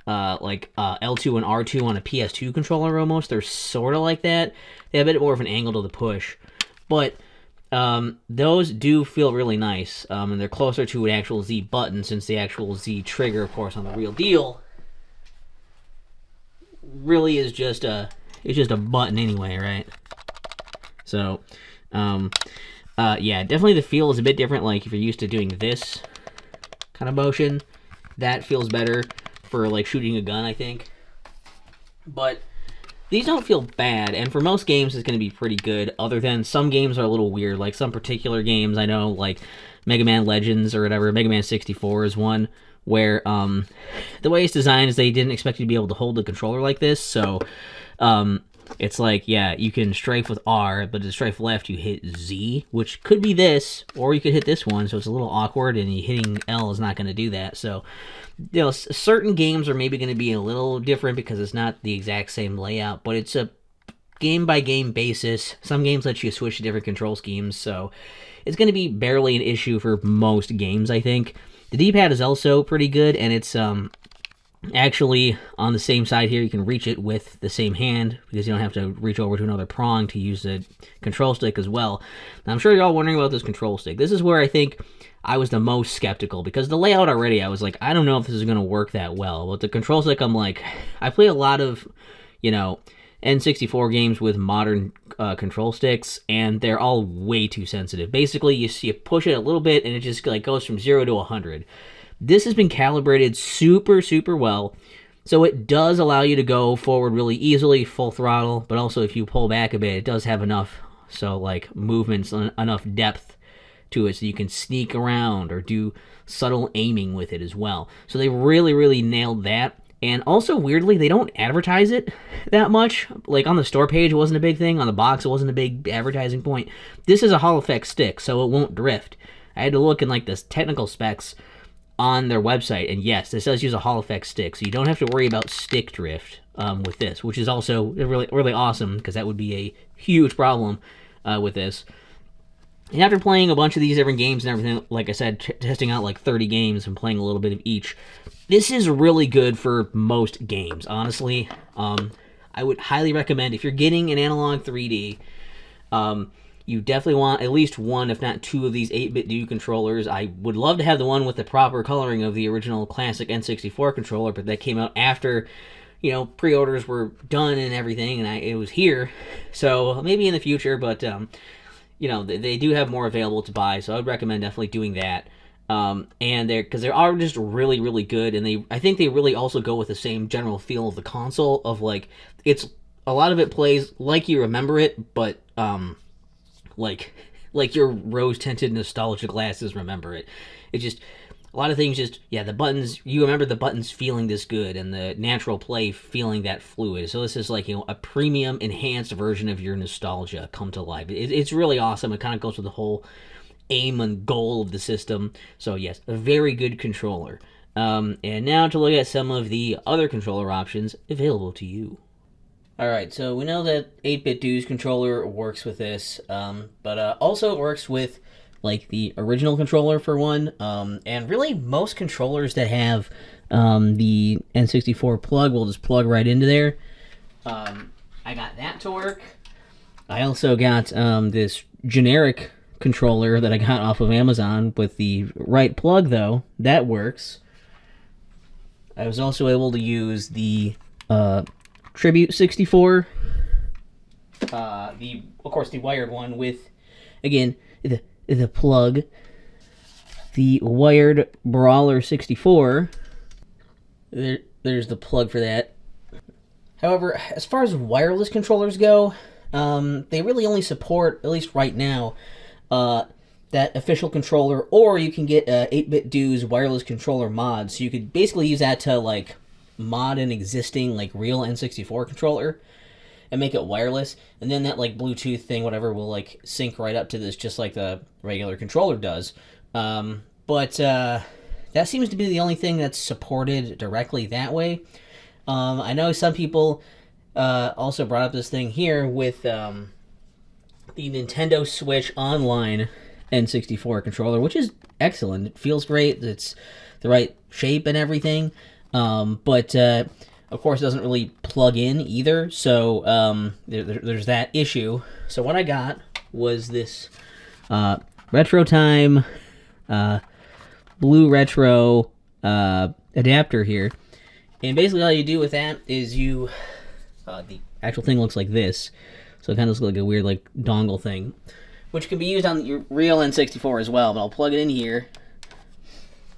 and R2 on a PS2 controller almost. They're sort of like that. They have a bit more of an angle to the push, but those do feel really nice, and they're closer to an actual Z button, since the actual Z trigger, of course, on the real deal really is just a button anyway, right? So, yeah, definitely the feel is a bit different. Like if you're used to doing this kind of motion, that feels better for like shooting a gun, I think. But these don't feel bad, and for most games it's going to be pretty good, other than some games are a little weird. Like some particular games, I know, like Mega Man Legends or whatever, Mega Man 64 is one, where the way it's designed is they didn't expect you to be able to hold the controller like this, so it's like, yeah, you can strafe with R, but to strafe left you hit Z, which could be this, or you could hit this one, so it's a little awkward, and hitting L is not going to do that. So certain games are maybe going to be a little different because it's not the exact same layout, but it's a game-by-game basis. Some games let you switch to different control schemes, so it's going to be barely an issue for most games, I think. The D-pad is also pretty good, and it's Actually, on the same side here, you can reach it with the same hand because you don't have to reach over to another prong to use the control stick as well. Now, I'm sure you're all wondering about this control stick. This is where I think I was the most skeptical because the layout already, I was like, I don't know if this is going to work that well. But the control stick, I'm like, I play a lot of, N64 games with modern control sticks, and they're all way too sensitive. Basically, you push it a little bit, and it just like goes from 0 to 100. This has been calibrated super, super well, so it does allow you to go forward really easily, full throttle, but also if you pull back a bit, it does have enough, so like movements, enough depth to it so you can sneak around or do subtle aiming with it as well. So they really, really nailed that. And also, weirdly, they don't advertise it that much. Like, on the store page, it wasn't a big thing. On the box, it wasn't a big advertising point. This is a Hall effect stick, so it won't drift. I had to look in, like, the technical specs on their website, and yes, this does use a Hall effect stick, so you don't have to worry about stick drift with this, which is also really, really awesome, because that would be a huge problem with this. And after playing a bunch of these different games and everything, like I said, testing out like 30 games and playing a little bit of each, this is really good for most games, honestly. I would highly recommend, if you're getting an Analogue 3D, you definitely want at least one, if not two, of these 8-bit Do controllers. I would love to have the one with the proper coloring of the original classic N64 controller, but that came out after, pre-orders were done and everything, and it was here. So maybe in the future, but, they do have more available to buy, so I would recommend definitely doing that. And because they are just really, really good, and I think they really also go with the same general feel of the console of, like, it's, a lot of it plays like you remember it, but, like your rose-tinted nostalgia glasses remember it. It's just, a lot of things just, the buttons, you remember the buttons feeling this good, and the natural play feeling that fluid. So this is like, a premium, enhanced version of your nostalgia come to life. It's really awesome. It kind of goes with the whole aim and goal of the system. So yes, a very good controller. And now to look at some of the other controller options available to you. Alright, so we know that 8-bit Do's controller works with this, but also it works with, like, the original controller for one, and really most controllers that have the N64 plug will just plug right into there. I got that to work. I also got this generic controller that I got off of Amazon with the right plug, though. That works. I was also able to use the Tribute 64, of course the wired one with, again, the plug, the wired Brawler 64. There's the plug for that. However, as far as wireless controllers go, they really only support, at least right now, that official controller, or you can get 8-bit Do's wireless controller mod. So you could basically use that to, like, mod an existing, like, real N64 controller and make it wireless, and then that, like, Bluetooth thing, whatever, will, like, sync right up to this just like the regular controller does. But that seems to be the only thing that's supported directly that way. I know some people also brought up this thing here with the Nintendo Switch Online N64 controller, which is excellent. It feels great. It's the right shape and everything. But of course, it doesn't really plug in either, so there's that issue. So what I got was this Retro Time Blue Retro adapter here, and basically all you do with that is the actual thing looks like this, so it kind of looks like a weird, like, dongle thing, which can be used on your real N64 as well, but I'll plug it in here.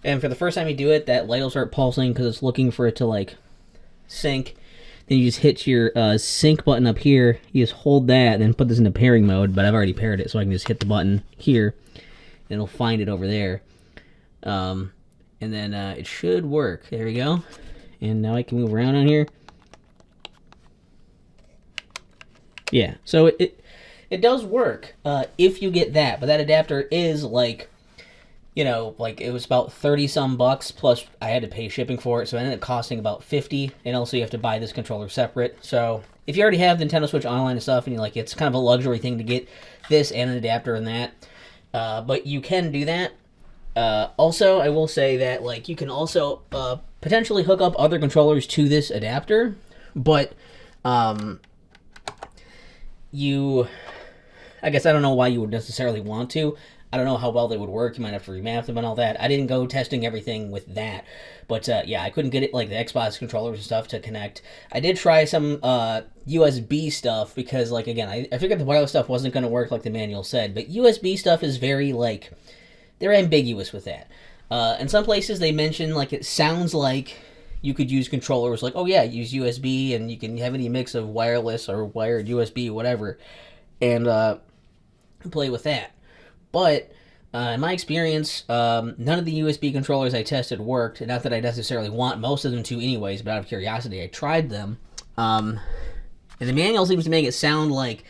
And for the first time you do it, that light will start pulsing because it's looking for it to, like, sync. Then you just hit your sync button up here. You just hold that, then put this into pairing mode. But I've already paired it, so I can just hit the button here, and it'll find it over there. And then it should work. There we go. And now I can move around on here. Yeah, so it does work if you get that. But that adapter is, like, like, it was about 30-some bucks, plus I had to pay shipping for it, so it ended up costing about 50, and also you have to buy this controller separate. So if you already have Nintendo Switch Online and stuff, and you're like, it's kind of a luxury thing to get this and an adapter and that, but you can do that. Also, I will say that like you can also potentially hook up other controllers to this adapter, but you, I guess I don't know why you would necessarily want to. I don't know how well they would work. You might have to remap them and all that. I didn't go testing everything with that. But yeah, I couldn't get it like the Xbox controllers and stuff to connect. I did try some USB stuff because, like, again, I figured the wireless stuff wasn't going to work like the manual said. But USB stuff is very, like, they're ambiguous with that. In some places they mention, like, it sounds like you could use controllers like, oh yeah, use USB and you can have any mix of wireless or wired USB, whatever, and play with that. But in my experience, none of the USB controllers I tested worked. Not that I necessarily want most of them to anyways, but out of curiosity, I tried them. And the manual seems to make it sound like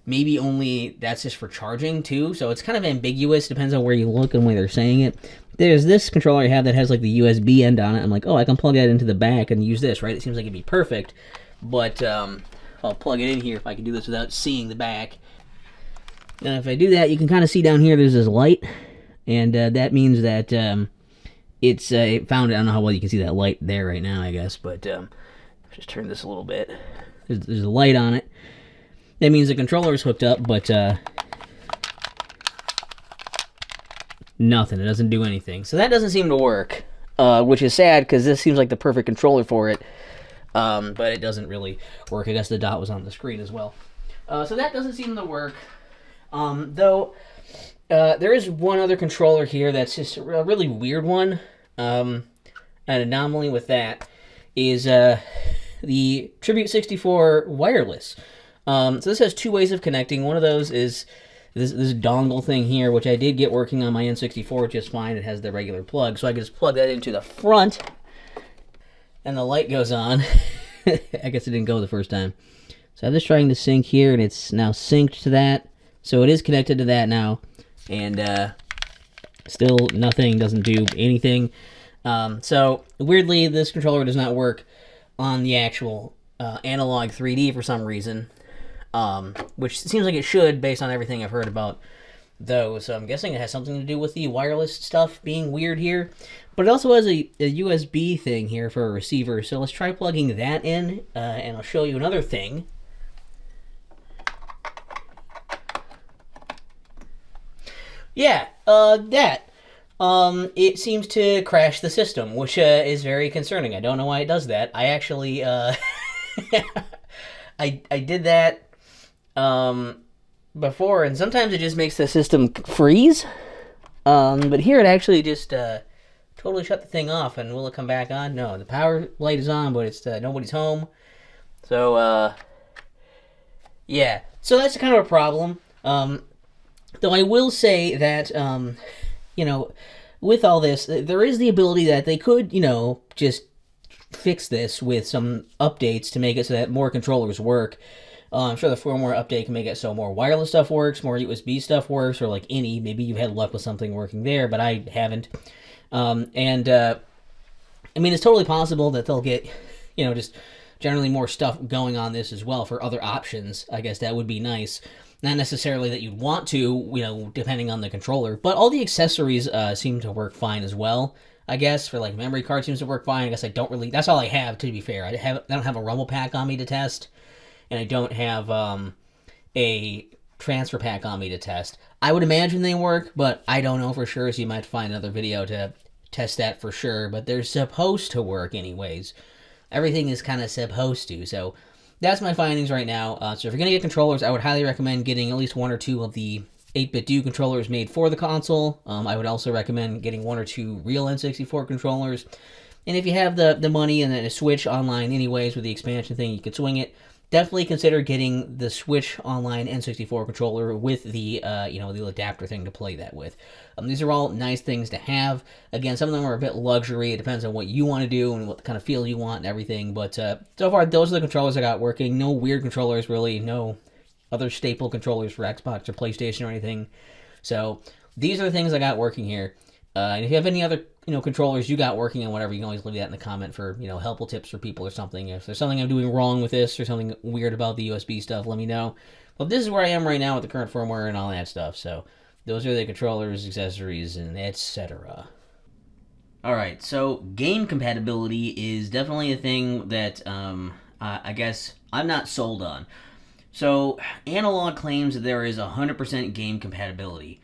maybe only that's just for charging too, so it's kind of ambiguous, depends on where you look and where they're saying it. There's this controller I have that has like the USB end on it. I'm like, oh, I can plug that into the back and use this, right? It seems like it'd be perfect, but I'll plug it in here if I can do this without seeing the back. Now, if I do that, you can kind of see down here there's this light, and that means that it's it found it. I don't know how well you can see that light there right now, I guess, but just turn this a little bit. There's a light on it. That means the controller is hooked up, but nothing. It doesn't do anything. So that doesn't seem to work, which is sad because this seems like the perfect controller for it, but it doesn't really work. I guess the dot was on the screen as well. So that doesn't seem to work. Though there is one other controller here that's just a really weird one. An anomaly with that is the Tribute 64 wireless. So this has two ways of connecting. One of those is this dongle thing here, which I did get working on my N64 just fine. It has the regular plug, so I can just plug that into the front, and the light goes on. I guess it didn't go the first time. So I'm just trying to sync here, and it's now synced to that. So it is connected to that now, and still nothing, doesn't do anything. So weirdly, this controller does not work on the actual Analogue 3D for some reason, which seems like it should based on everything I've heard about those. So I'm guessing it has something to do with the wireless stuff being weird here. But it also has a USB thing here for a receiver, so let's try plugging that in, and I'll show you another thing. Yeah, that. It seems to crash the system, which is very concerning. I don't know why it does that. I actually, I did that before, and sometimes it just makes the system freeze. But here it actually just totally shut the thing off. And will it come back on? No, the power light is on, but it's nobody's home. So yeah, so that's kind of a problem. Though I will say that, you know, with all this, there is the ability that they could, you know, just fix this with some updates to make it so that more controllers work. I'm sure the firmware update can make it so more wireless stuff works, more USB stuff works, or like any. Maybe you've had luck with something working there, but I haven't. I mean, it's totally possible that they'll get, you know, just generally more stuff going on this as well for other options. I guess that would be nice. Not necessarily that you'd want to, you know, depending on the controller, but all the accessories seem to work fine as well. I guess for like memory card seems to work fine. I guess I don't really. That's all I have, to be fair. I don't have a rumble pack on me to test, and I don't have a transfer pack on me to test. I would imagine they work, but I don't know for sure. So you might find another video to test that for sure. But they're supposed to work anyways. Everything is kind of supposed to. So that's my findings right now. So if you're going to get controllers, I would highly recommend getting at least one or two of the 8-bit Do controllers made for the console. I would also recommend getting one or two real N64 controllers. And if you have the money and then a Switch online anyways with the expansion thing, you could swing it. Definitely consider getting the Switch Online N64 controller with the, you know, the adapter thing to play that with. These are all nice things to have. Again, some of them are a bit luxury. It depends on what you want to do and what kind of feel you want and everything. But so far, those are the controllers I got working. No weird controllers, really. No other staple controllers for Xbox or PlayStation or anything. So these are the things I got working here. And if you have any other, you know, controllers you got working and whatever, you can always leave that in the comment for, you know, helpful tips for people or something. If there's something I'm doing wrong with this or something weird about the USB stuff, let me know. But this is where I am right now with the current firmware and all that stuff. So those are the controllers, accessories, and etc. All right, so game compatibility is definitely a thing that I guess I'm not sold on. So Analogue claims that there is 100% game compatibility,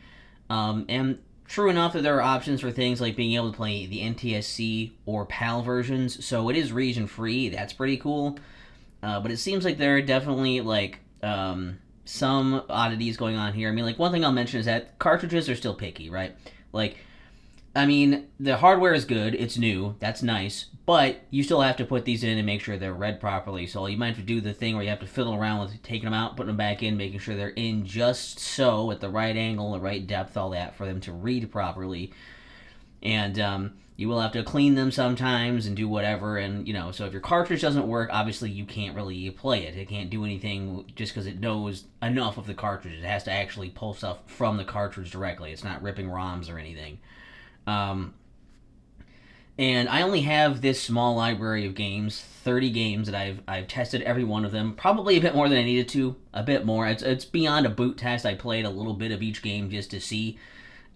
and true enough that there are options for things like being able to play the NTSC or PAL versions. So it is region free. That's pretty cool. But it seems like there are definitely like some oddities going on here. I mean, like one thing I'll mention is that cartridges are still picky, right? Like I mean, the hardware is good. It's new. That's nice. But you still have to put these in and make sure they're read properly. So you might have to do the thing where you have to fiddle around with taking them out, putting them back in, making sure they're in just so at the right angle, the right depth, all that for them to read properly. And you will have to clean them sometimes and do whatever. And, so if your cartridge doesn't work, obviously you can't really play it. It can't do anything just because it knows enough of the cartridge. It has to actually pull stuff from the cartridge directly. It's not ripping ROMs or anything. And I only have this small library of games, 30 games that I've tested every one of them, probably a bit more than I needed to, a bit more. It's beyond a boot test. I played a little bit of each game just to see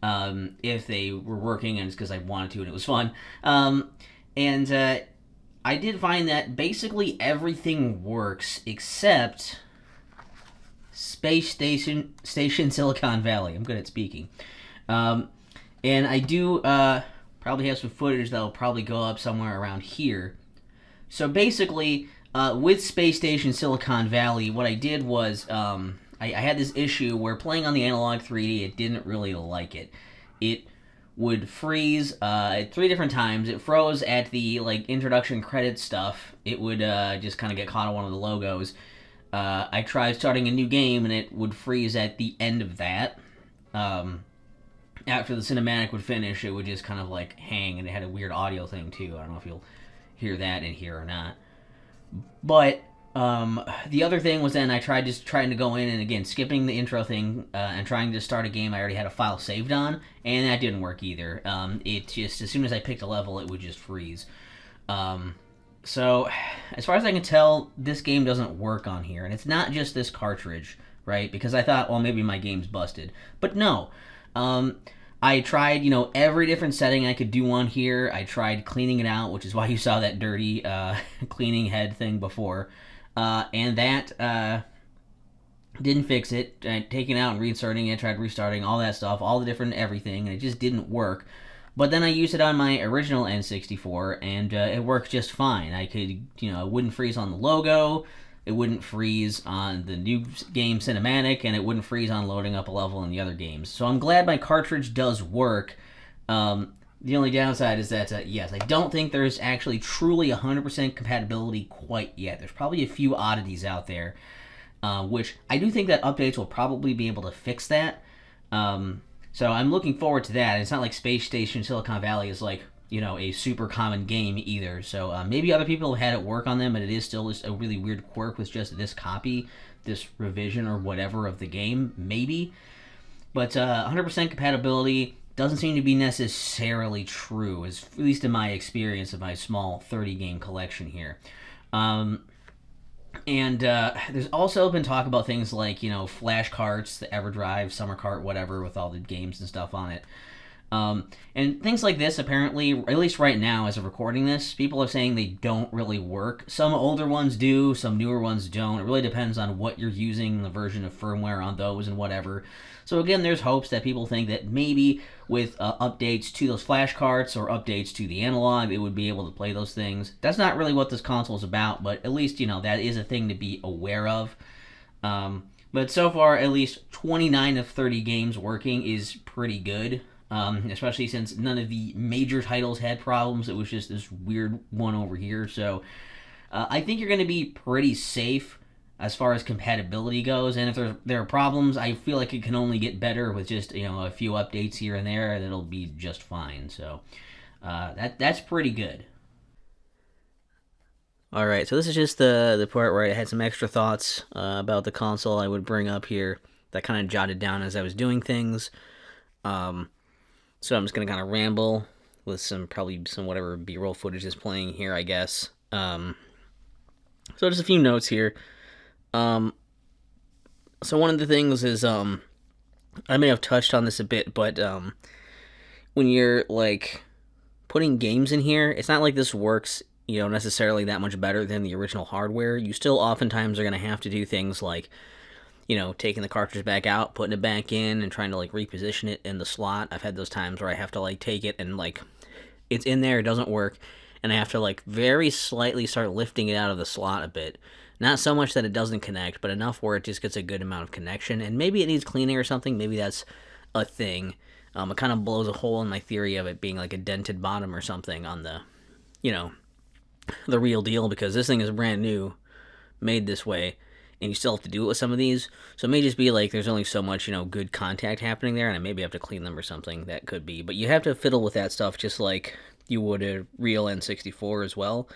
if they were working, and it's because I wanted to and it was fun. And I did find that basically everything works except Space Station Silicon Valley. I'm good at speaking. And I do probably have some footage that'll probably go up somewhere around here. So basically, with Space Station Silicon Valley, what I did was I had this issue where playing on the Analogue 3D, it didn't really like it. It would freeze at 3 different times. It froze at the introduction credit stuff. It would just kind of get caught on one of the logos. I tried starting a new game, and it would freeze at the end of that. After the cinematic would finish, it would just kind of hang, and it had a weird audio thing too. I don't know if you'll hear that in here or not. But the other thing was then I tried just trying to go in and again skipping the intro thing and trying to start a game I already had a file saved on, and that didn't work either. It just, as soon as I picked a level, it would just freeze. So as far as I can tell, this game doesn't work on here, and it's not just this cartridge, right? Because I thought, well, maybe my game's busted, but no. I tried, every different setting I could do on here. I tried cleaning it out, which is why you saw that dirty cleaning head thing before. And that didn't fix it. Taking it out and reinserting it, tried restarting, all that stuff, all the different everything, and it just didn't work. But then I used it on my original N64, and it worked just fine. I could, it wouldn't freeze on the logo. It wouldn't freeze on the new game cinematic, and it wouldn't freeze on loading up a level in the other games. So I'm glad my cartridge does work. The only downside is that, yes, I don't think there's actually truly 100% compatibility quite yet. There's probably a few oddities out there, which I do think that updates will probably be able to fix that. So I'm looking forward to that. It's not like Space Station Silicon Valley is a super common game either. So maybe other people have had it work on them, but it is still just a really weird quirk with just this copy, this revision or whatever of the game, maybe. But 100% compatibility doesn't seem to be necessarily true, at least in my experience of my small 30-game collection here. And there's also been talk about things like, flash carts, the EverDrive, Summer Cart, whatever, with all the games and stuff on it. And things like this, apparently, at least right now as of recording this, people are saying they don't really work. Some older ones do, some newer ones don't. It really depends on what you're using, the version of firmware on those and whatever. So again, there's hopes that people think that maybe with updates to those flash carts or updates to the analog, it would be able to play those things. That's not really what this console is about, but at least, that is a thing to be aware of. But so far, at least 29 of 30 games working is pretty good. Especially since none of the major titles had problems. It was just this weird one over here. So I think you're going to be pretty safe as far as compatibility goes. And if there are problems, I feel like it can only get better with just a few updates here and there, and it'll be just fine. So that's pretty good. All right, so this is just the part where I had some extra thoughts about the console I would bring up here that kind of jotted down as I was doing things. So I'm just going to kind of ramble with probably some whatever B-roll footage is playing here, I guess. So just a few notes here. So one of the things is I may have touched on this a bit, but when you're like putting games in here, it's not like this works, necessarily that much better than the original hardware. You still oftentimes are going to have to do things like, taking the cartridge back out, putting it back in, and trying to like reposition it in the slot. I've had those times where I have to like take it and like it's in there, it doesn't work, and I have to like very slightly start lifting it out of the slot a bit. Not so much that it doesn't connect, but enough where it just gets a good amount of connection. And maybe it needs cleaning or something. Maybe that's a thing. It kind of blows a hole in my theory of it being like a dented bottom or something on the, you know, the real deal, because this thing is brand new, made this way, and you still have to do it with some of these. So it may just be like there's only so much, good contact happening there, and I maybe have to clean them or something. That could be. But you have to fiddle with that stuff just like you would a real N64 as well,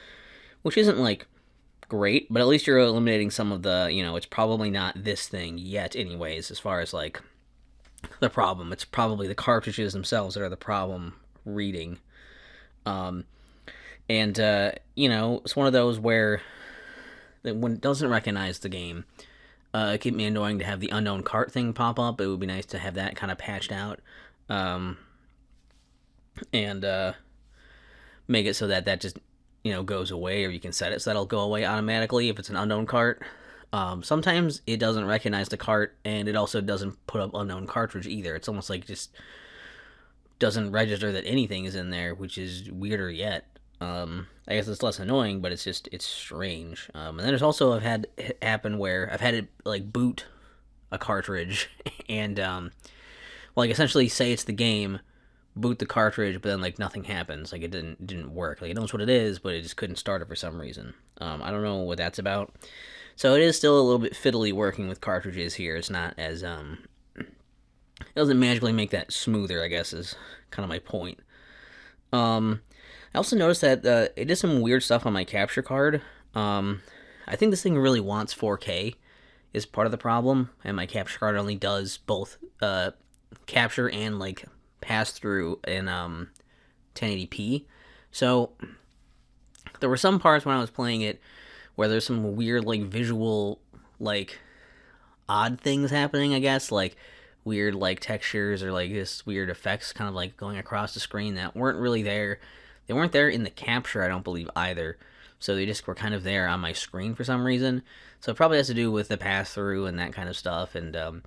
which isn't like great, but at least you're eliminating some of the, it's probably not this thing yet, anyways, as far as like the problem. It's probably the cartridges themselves that are the problem reading. It's one of those where when it doesn't recognize the game, it can be annoying to have the unknown cart thing pop up. It would be nice to have that kind of patched out. And make it so that just goes away, or you can set it so that'll go away automatically if it's an unknown cart. Sometimes it doesn't recognize the cart, and it also doesn't put up unknown cartridge either. It's almost like it just doesn't register that anything is in there, which is weirder yet. I guess it's less annoying, but it's strange. And then there's also I've had it happen where I've had it like boot a cartridge and essentially say it's the game, boot the cartridge, but then like nothing happens. Like it didn't work. Like it knows what it is, but it just couldn't start it for some reason. I don't know what that's about. So it is still a little bit fiddly working with cartridges here. It's not as it doesn't magically make that smoother, I guess, is kind of my point. I also noticed that it did some weird stuff on my capture card. I think this thing really wants 4K is part of the problem, and my capture card only does both capture and like pass through in 1080p. So there were some parts when I was playing it where there's some weird like visual like odd things happening, I guess, like weird like textures or like this weird effects kind of like going across the screen that weren't really there. They weren't there in the capture, I don't believe, either. So they just were kind of there on my screen for some reason. So it probably has to do with the pass-through and that kind of stuff. And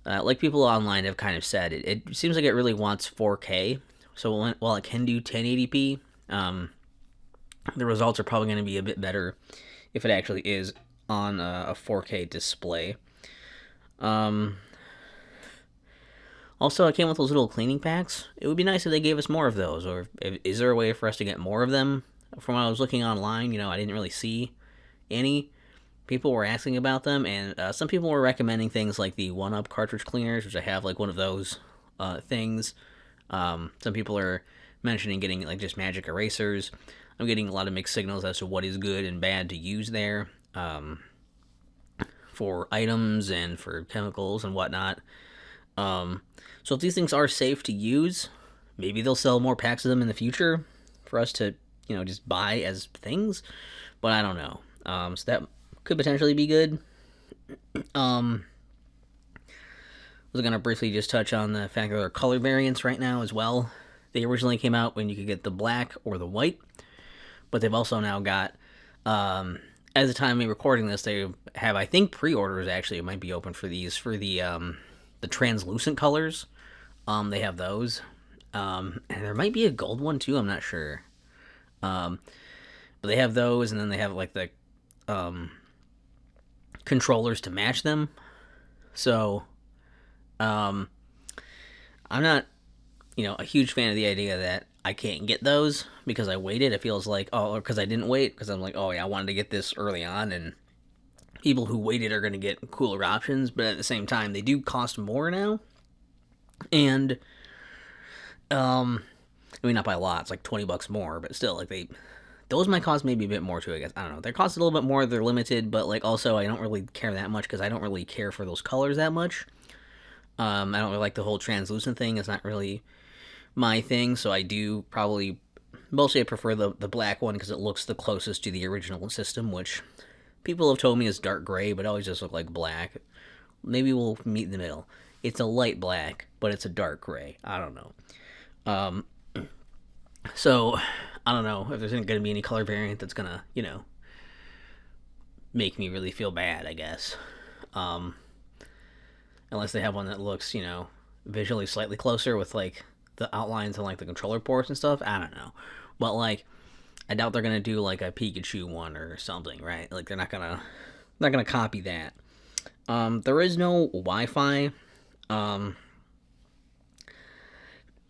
like people online have kind of said, it seems like it really wants 4K. So while it can do 1080p, the results are probably going to be a bit better if it actually is on a 4K display. Also, it came with those little cleaning packs. It would be nice if they gave us more of those, or is there a way for us to get more of them? From when I was looking online, I didn't really see any. People were asking about them, and some people were recommending things like the 1-Up cartridge cleaners, which I have like one of those things. Some people are mentioning getting like just magic erasers. I'm getting a lot of mixed signals as to what is good and bad to use there for items and for chemicals and whatnot. So if these things are safe to use, maybe they'll sell more packs of them in the future for us to, just buy as things. But I don't know. So that could potentially be good. I was going to briefly just touch on the fact that there are color variants right now as well. They originally came out when you could get the black or the white, but they've also now got, as the time of me recording this, they have, I think, pre-orders actually. It might be open for these, for the translucent colors. They have those. And there might be a gold one too, I'm not sure. But they have those, and then they have like the controllers to match them. So I'm not, a huge fan of the idea that I can't get those because I waited. It feels like, or because I didn't wait, because I'm like, oh yeah, I wanted to get this early on, and people who waited are going to get cooler options, but at the same time, they do cost more now. And, not by a lot, it's like $20 more, but still, like, those might cost maybe a bit more too, I guess. I don't know. They cost a little bit more, they're limited, but, like, also, I don't really care that much, because I don't really care for those colors that much. I don't really like the whole translucent thing. It's not really my thing, so I do probably, mostly I prefer the black one, because it looks the closest to the original system, which people have told me is dark gray, but always just look like black. Maybe we'll meet in the middle. it's a light black, but it's a dark gray. I don't know. Um, so I don't know if there's going to be any color variant that's going to, make me really feel bad, I guess. Um, Unless they have one that looks, visually slightly closer with like the outlines and like the controller ports and stuff. I don't know. But like I doubt they're gonna do like a Pikachu one or something, right? Like they're not gonna copy that. There is no Wi-Fi. Um,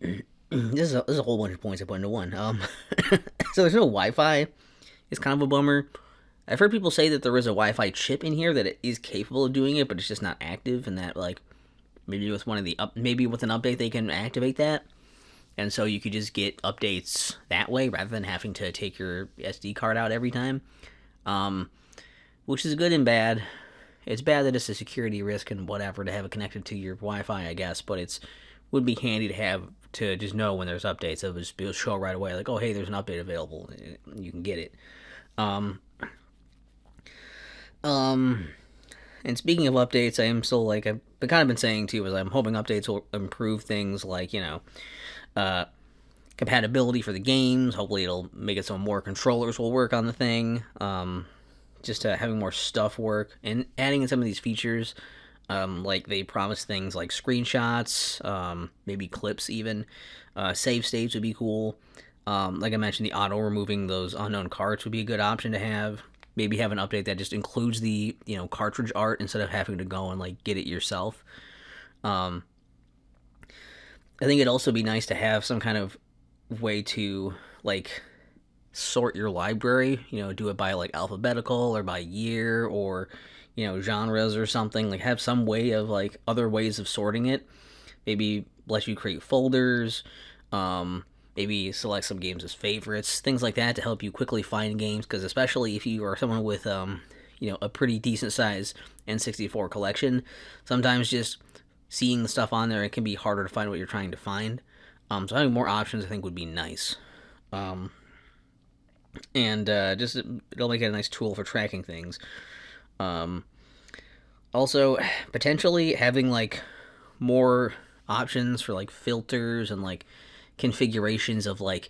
this is a whole bunch of points I put into one. So there's no Wi-Fi. It's kind of a bummer. I've heard people say that there is a Wi-Fi chip in here that it is capable of doing it, but it's just not active, and that like maybe with maybe with an update they can activate that, and so you could just get updates that way rather than having to take your SD card out every time. Which is good and bad. It's bad that it's a security risk and whatever to have it connected to your Wi-Fi, I guess, but it's would be handy to have to just know when there's updates. It'll show right away, like, oh hey, there's an update available. You can get it. And speaking of updates, I am still like I've kind of been saying too, is I'm hoping updates will improve things like compatibility for the games. Hopefully, it'll make it so more controllers will work on the thing. Just having more stuff work and adding in some of these features. Like they promise things like screenshots, maybe clips even. Save states would be cool. Like I mentioned, the auto removing those unknown cards would be a good option to have. Maybe have an update that just includes the cartridge art instead of having to go and like get it yourself. I think it'd also be nice to have some kind of way to like sort your library. Do it by like alphabetical or by year or genres or something. Like have some way of like other ways of sorting it. Maybe let you create folders. Maybe select some games as favorites, things like that to help you quickly find games, because especially if you are someone with, a pretty decent size N64 collection, sometimes just seeing the stuff on there, it can be harder to find what you're trying to find. So having more options, I think, would be nice. And just it'll make it a nice tool for tracking things. Also, potentially having, like, more options for, like, filters and, like, configurations of like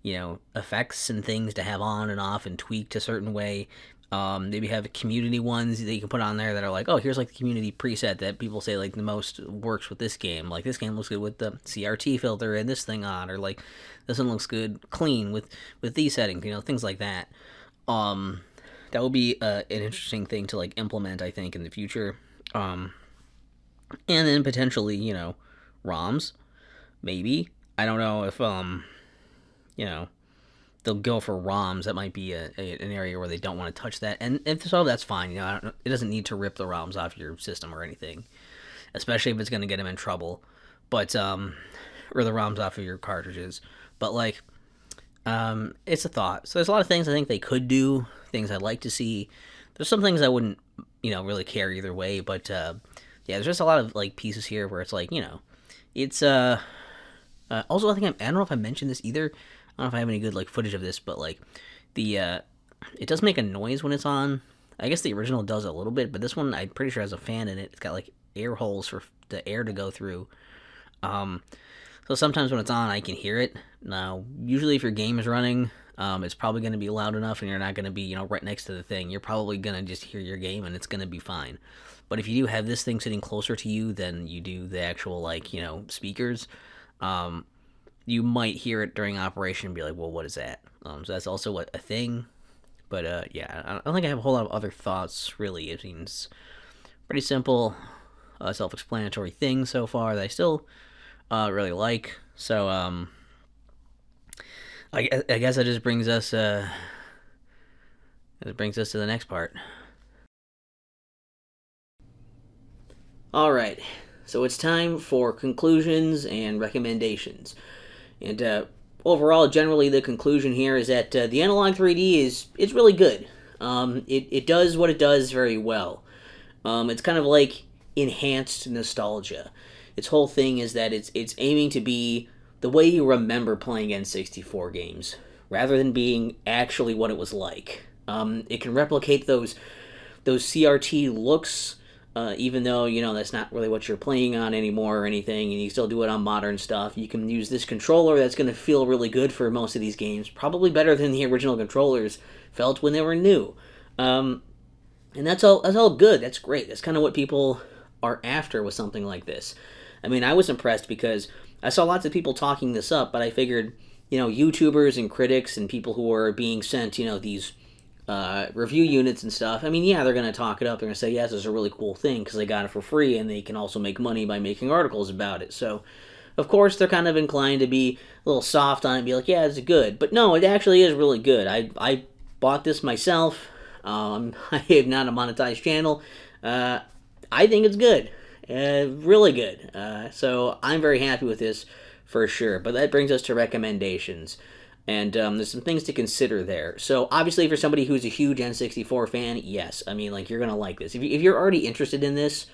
effects and things to have on and off and tweaked a certain way. Maybe have community ones that you can put on there that are like, oh, here's like the community preset that people say like the most works with this game. Like this game looks good with the CRT filter and this thing on, or like this one looks good clean with these settings. Things like that. That would be an interesting thing to like implement, I think, in the future. And then potentially ROMs, maybe. I don't know if they'll go for ROMs. That might be an area where they don't want to touch that. And if so, that's fine. It doesn't need to rip the ROMs off your system or anything, especially if it's going to get them in trouble. But or the ROMs off of your cartridges. But like, it's a thought. So there's a lot of things I think they could do. Things I'd like to see. There's some things I wouldn't really care either way. But yeah, there's just a lot of like pieces here where it's like it's also, I don't know if I mentioned this either. I don't know if I have any good like footage of this, but like the it does make a noise when it's on. I guess the original does a little bit, but this one I'm pretty sure has a fan in it. It's got like air holes for the air to go through. So sometimes when it's on, I can hear it. Now, usually if your game is running, it's probably going to be loud enough, and you're not going to be right next to the thing. You're probably going to just hear your game, and it's going to be fine. But if you do have this thing sitting closer to you than you do the actual speakers. You might hear it during operation and be like, well, what is that? So that's also a thing. But yeah, I don't think I have a whole lot of other thoughts, really. It seems pretty simple, self-explanatory thing so far that I still really like. So I guess that just brings us to the next part. All right. So it's time for conclusions and recommendations. And overall, generally, the conclusion here is that the Analogue 3D is really good. It does what it does very well. It's kind of like enhanced nostalgia. Its whole thing is that it's aiming to be the way you remember playing N64 games, rather than being actually what it was like. It can replicate those CRT looks. even though, that's not really what you're playing on anymore or anything, and you still do it on modern stuff. You can use this controller that's going to feel really good for most of these games, probably better than the original controllers felt when they were new. And that's all good. That's great. That's kind of what people are after with something like this. I mean, I was impressed because I saw lots of people talking this up, but I figured, YouTubers and critics and people who are being sent, these review units and stuff, I mean, yeah, they're going to talk it up. They're going to say, yes, it's a really cool thing because they got it for free, and they can also make money by making articles about it. So, of course, they're kind of inclined to be a little soft on it and be like, yeah, it's good. But no, it actually is really good. I bought this myself. I am not a monetized channel. I think it's good. Really good. So I'm very happy with this for sure. But that brings us to recommendations. And there's some things to consider there. So obviously for somebody who's a huge N64 fan, yes. I mean, like, you're going to like this. If you're already interested in this,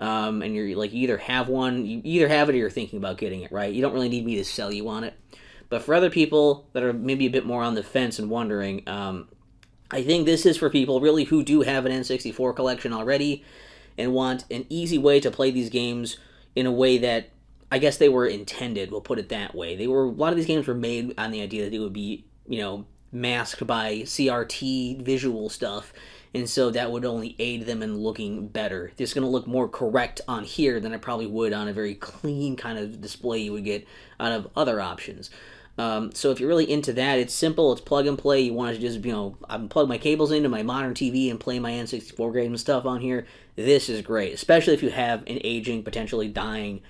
and you're like, you either have one, you either have it or you're thinking about getting it, right? You don't really need me to sell you on it. But for other people that are maybe a bit more on the fence and wondering, I think this is for people really who do have an N64 collection already and want an easy way to play these games in a way that I guess they were intended. We'll put it that way. A lot of these games were made on the idea that it would be, masked by CRT visual stuff, and so that would only aid them in looking better. It's going to look more correct on here than it probably would on a very clean kind of display you would get out of other options. So if you're really into that, it's simple, it's plug and play. You want to just, plug my cables into my modern TV and play my N64 games and stuff on here. This is great, especially if you have an aging, potentially dying,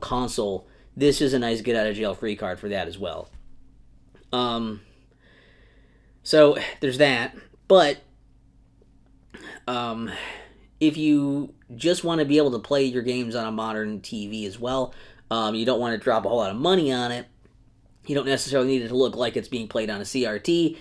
console. This is a nice get out of jail free card for that as well. So there's that. But if you just want to be able to play your games on a modern TV as well, you don't want to drop a whole lot of money on it. You don't necessarily need it to look like it's being played on a CRT.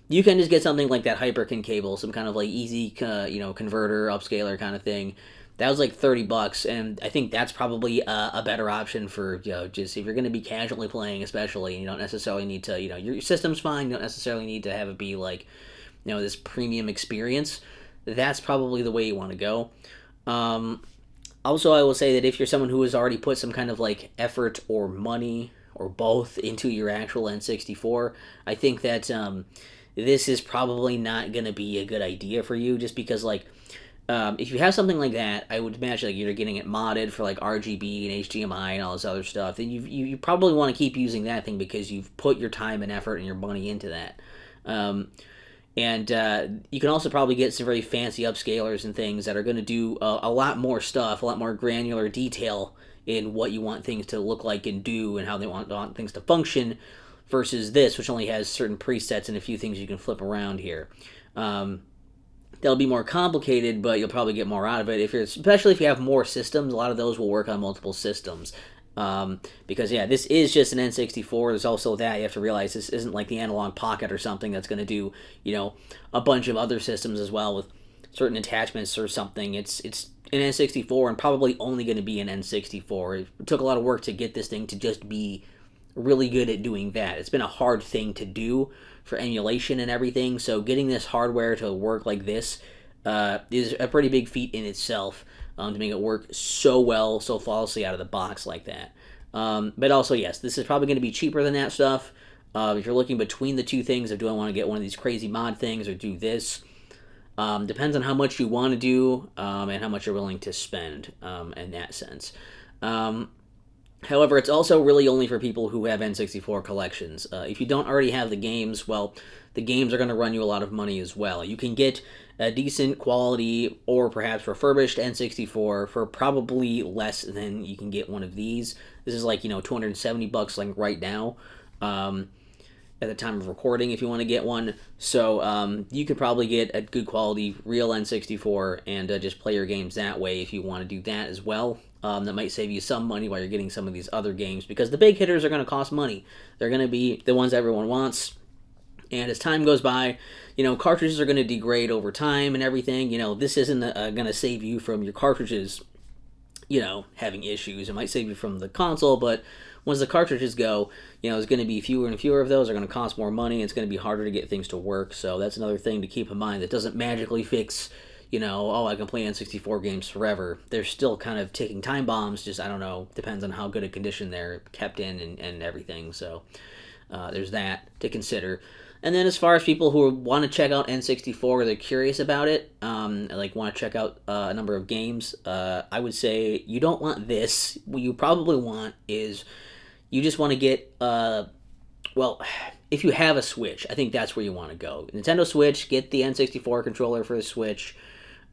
You can just get something like that Hyperkin cable, some kind of like easy, converter, upscaler kind of thing. That was like $30, and I think that's probably a better option for, just if you're going to be casually playing, especially, and you don't necessarily need to, your system's fine, you don't necessarily need to have it be like, this premium experience. That's probably the way you want to go. Also, I will say that if you're someone who has already put some kind of like effort or money or both into your actual N64, I think that this is probably not going to be a good idea for you, just because, like, if you have something like that, I would imagine like you're getting it modded for like RGB and HDMI and all this other stuff, then you probably want to keep using that thing because you've put your time and effort and your money into that. And you can also probably get some very fancy upscalers and things that are going to do a lot more stuff, a lot more granular detail in what you want things to look like and do and how they want things to function, versus this, which only has certain presets and a few things you can flip around here. That'll be more complicated, but you'll probably get more out of it. Especially if you have more systems, a lot of those will work on multiple systems. Because, yeah, this is just an N64. There's also that. You have to realize this isn't like the Analogue Pocket or something that's going to do, a bunch of other systems as well with certain attachments or something. It's an N64 and probably only going to be an N64. It took a lot of work to get this thing to just be really good at doing that. It's been a hard thing to do for emulation and everything, so getting this hardware to work like this is a pretty big feat in itself, to make it work so well, so flawlessly out of the box like that. But also, yes, this is probably going to be cheaper than that stuff. If you're looking between the two things of do I want to get one of these crazy mod things or do this, depends on how much you want to do and how much you're willing to spend in that sense. However, it's also really only for people who have N64 collections. If you don't already have the games, well, the games are going to run you a lot of money as well. You can get a decent quality or perhaps refurbished N64 for probably less than you can get one of these. This is like, $270 like right now at the time of recording if you want to get one. So you could probably get a good quality real N64 and just play your games that way if you want to do that as well. That might save you some money while you're getting some of these other games, because the big hitters are going to cost money. They're going to be the ones everyone wants. And as time goes by, cartridges are going to degrade over time and everything. This isn't going to save you from your cartridges, having issues. It might save you from the console, but once the cartridges go, there's going to be fewer and fewer of those. They're going to cost more money. It's going to be harder to get things to work. So that's another thing to keep in mind. That doesn't magically fix, you know, oh, I can play N64 games forever. They're still kind of ticking time bombs, just, I don't know, depends on how good a condition they're kept in and everything. So there's that to consider. And then as far as people who want to check out N64, they're curious about it, like want to check out a number of games, I would say you don't want this. What you probably want is you just want to get, well, if you have a Switch, I think that's where you want to go. Nintendo Switch, get the N64 controller for the Switch,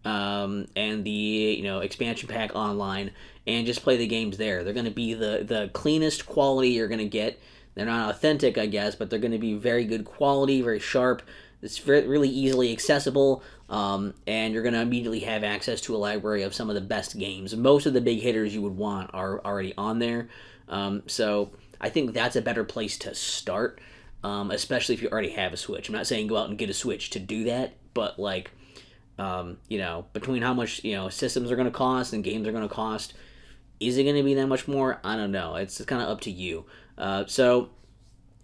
and the, you know, expansion pack online, and just play the games there. They're going to be the cleanest quality you're going to get. They're not authentic, I guess, but they're going to be very good quality, very sharp. It's really easily accessible, and you're going to immediately have access to a library of some of the best games. Most of the big hitters you would want are already on there, so I think that's a better place to start, especially if you already have a Switch. I'm not saying go out and get a Switch to do that, but like, you know, between how much, you know, systems are going to cost and games are going to cost, is it going to be that much more? I don't know. It's kind of up to you. So,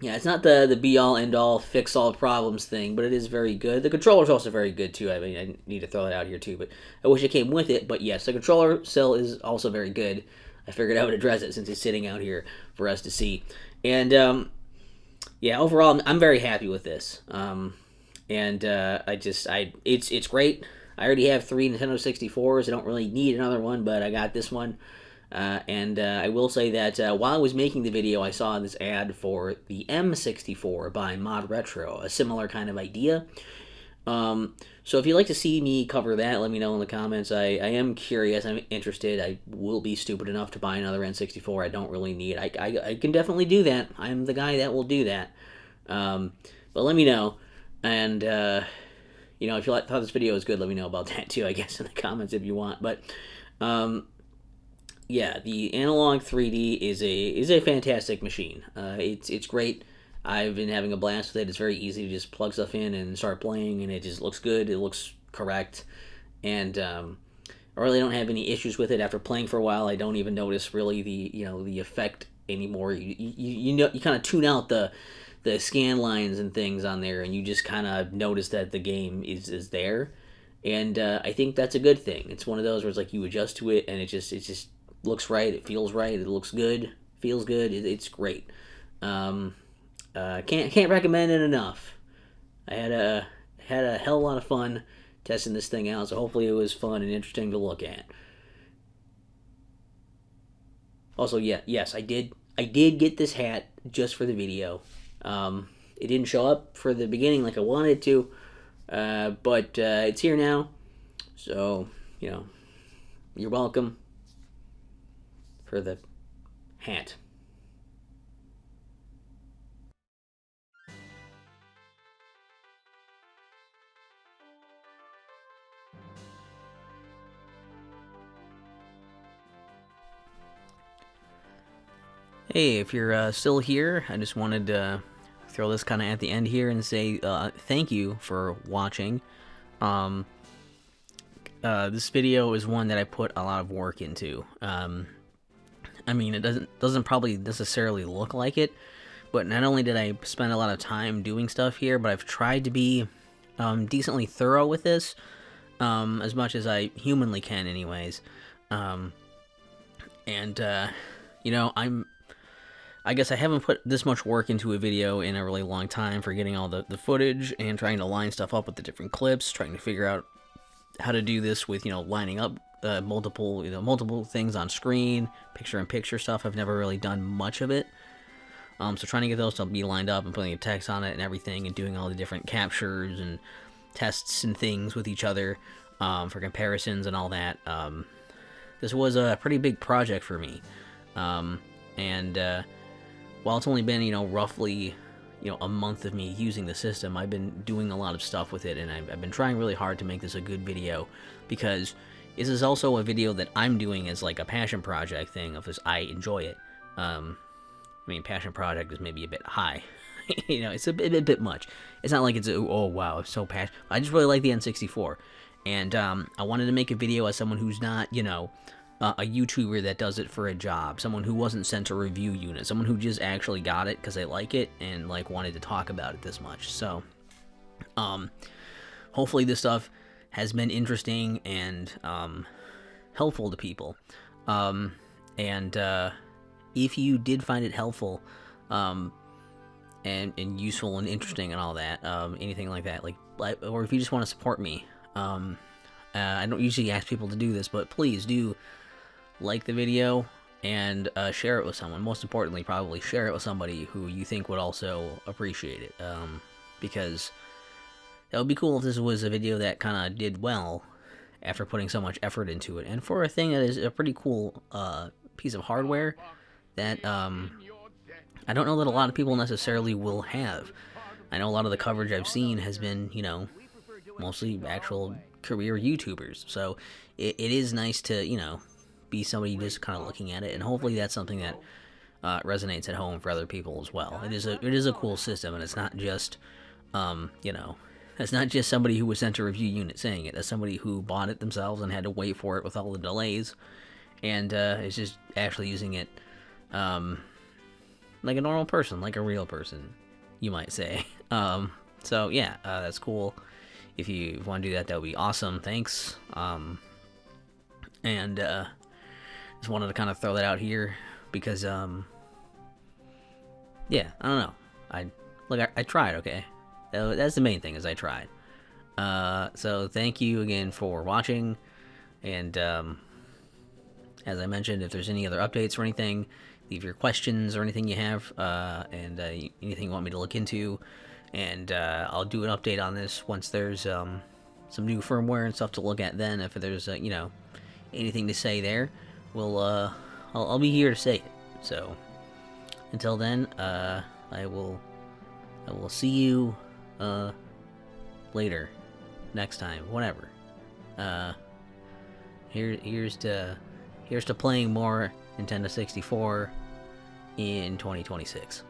yeah, it's not the be-all, end-all, fix-all problems thing, but it is very good. The controller's also very good, too. I mean, I need to throw that out here, too, but I wish it came with it. But, yes, the controller still is also very good. I figured I would address it since it's sitting out here for us to see. And, yeah, overall, I'm very happy with this. It's great. I already have 3 Nintendo 64s. I don't really need another one, but I got this one. I will say that while I was making the video, I saw this ad for the M64 by Mod Retro, a similar kind of idea. So if you'd like to see me cover that, let me know in the comments. I am curious. I'm interested. I will be stupid enough to buy another N64. I don't really need. I can definitely do that. I'm the guy that will do that. But let me know. And, you know, if you thought this video was good, let me know about that too, I guess, in the comments if you want. But, yeah, the Analogue 3D is a fantastic machine. It's great. I've been having a blast with it. It's very easy to just plug stuff in and start playing, and it just looks good. It looks correct, and I really don't have any issues with it. After playing for a while, I don't even notice really the effect anymore. You know, you kind of tune out the scan lines and things on there, and you just kind of notice that the game is there, and I think that's a good thing. It's one of those where it's like you adjust to it, and it just looks right. It feels right. It looks good. Feels good. It's great. Can't recommend it enough. I had a hell of a lot of fun testing this thing out, so hopefully it was fun and interesting to look at. Also, yes, I did get this hat just for the video. It didn't show up for the beginning like I wanted to, but it's here now. So, you know, you're welcome for the hat. Hey, if you're still here, I just wanted to throw this kind of at the end here and say thank you for watching. This video is one that I put a lot of work into. I mean, it doesn't probably necessarily look like it, but not only did I spend a lot of time doing stuff here, but I've tried to be decently thorough with this, as much as I humanly can anyways. You know, I guess I haven't put this much work into a video in a really long time for getting all the footage and trying to line stuff up with the different clips, trying to figure out how to do this with, you know, lining up multiple things on screen, picture-in-picture stuff. I've never really done much of it. So trying to get those to be lined up and putting a text on it and everything and doing all the different captures and tests and things with each other for comparisons and all that. This was a pretty big project for me. While it's only been, you know, roughly, you know, a month of me using the system, I've been doing a lot of stuff with it, and I've been trying really hard to make this a good video, because this is also a video that I'm doing as, like, a passion project thing, of this, I enjoy it. I mean, passion project is maybe a bit high. You know, it's a bit much. It's not like it's, oh, wow, I'm so passionate. I just really like the N64, and I wanted to make a video as someone who's not, you know, a YouTuber that does it for a job, someone who wasn't sent a review unit, someone who just actually got it because they like it and like wanted to talk about it this much. So hopefully this stuff has been interesting and helpful to people. And if you did find it helpful and useful and interesting and all that, anything like that, like, or if you just want to support me, I don't usually ask people to do this, but please do like the video and share it with someone. Most importantly, probably share it with somebody who you think would also appreciate it, because that would be cool if this was a video that kind of did well after putting so much effort into it, and for a thing that is a pretty cool piece of hardware that I don't know that a lot of people necessarily will have. I know a lot of the coverage I've seen has been, you know, mostly actual career YouTubers, so it is nice to, you know, be somebody just kind of looking at it, and hopefully that's something that resonates at home for other people as well. It is a cool system, and it's not just you know, it's not just somebody who was sent a review unit saying it. That's somebody who bought it themselves and had to wait for it with all the delays, and is just actually using it like a normal person, like a real person, you might say. So yeah, that's cool. If you want to do that, that would be awesome. Thanks. And just wanted to kind of throw that out here because yeah, I don't know. I tried. Okay, that's the main thing, is I tried. So thank you again for watching, and as I mentioned, if there's any other updates or anything, leave your questions or anything you have, and anything you want me to look into, and I'll do an update on this once there's some new firmware and stuff to look at. Then, if there's you know, anything to say there, I'll be here to say it. So until then, I will see you later, next time, whatever. Here's to playing more Nintendo 64 in 2026.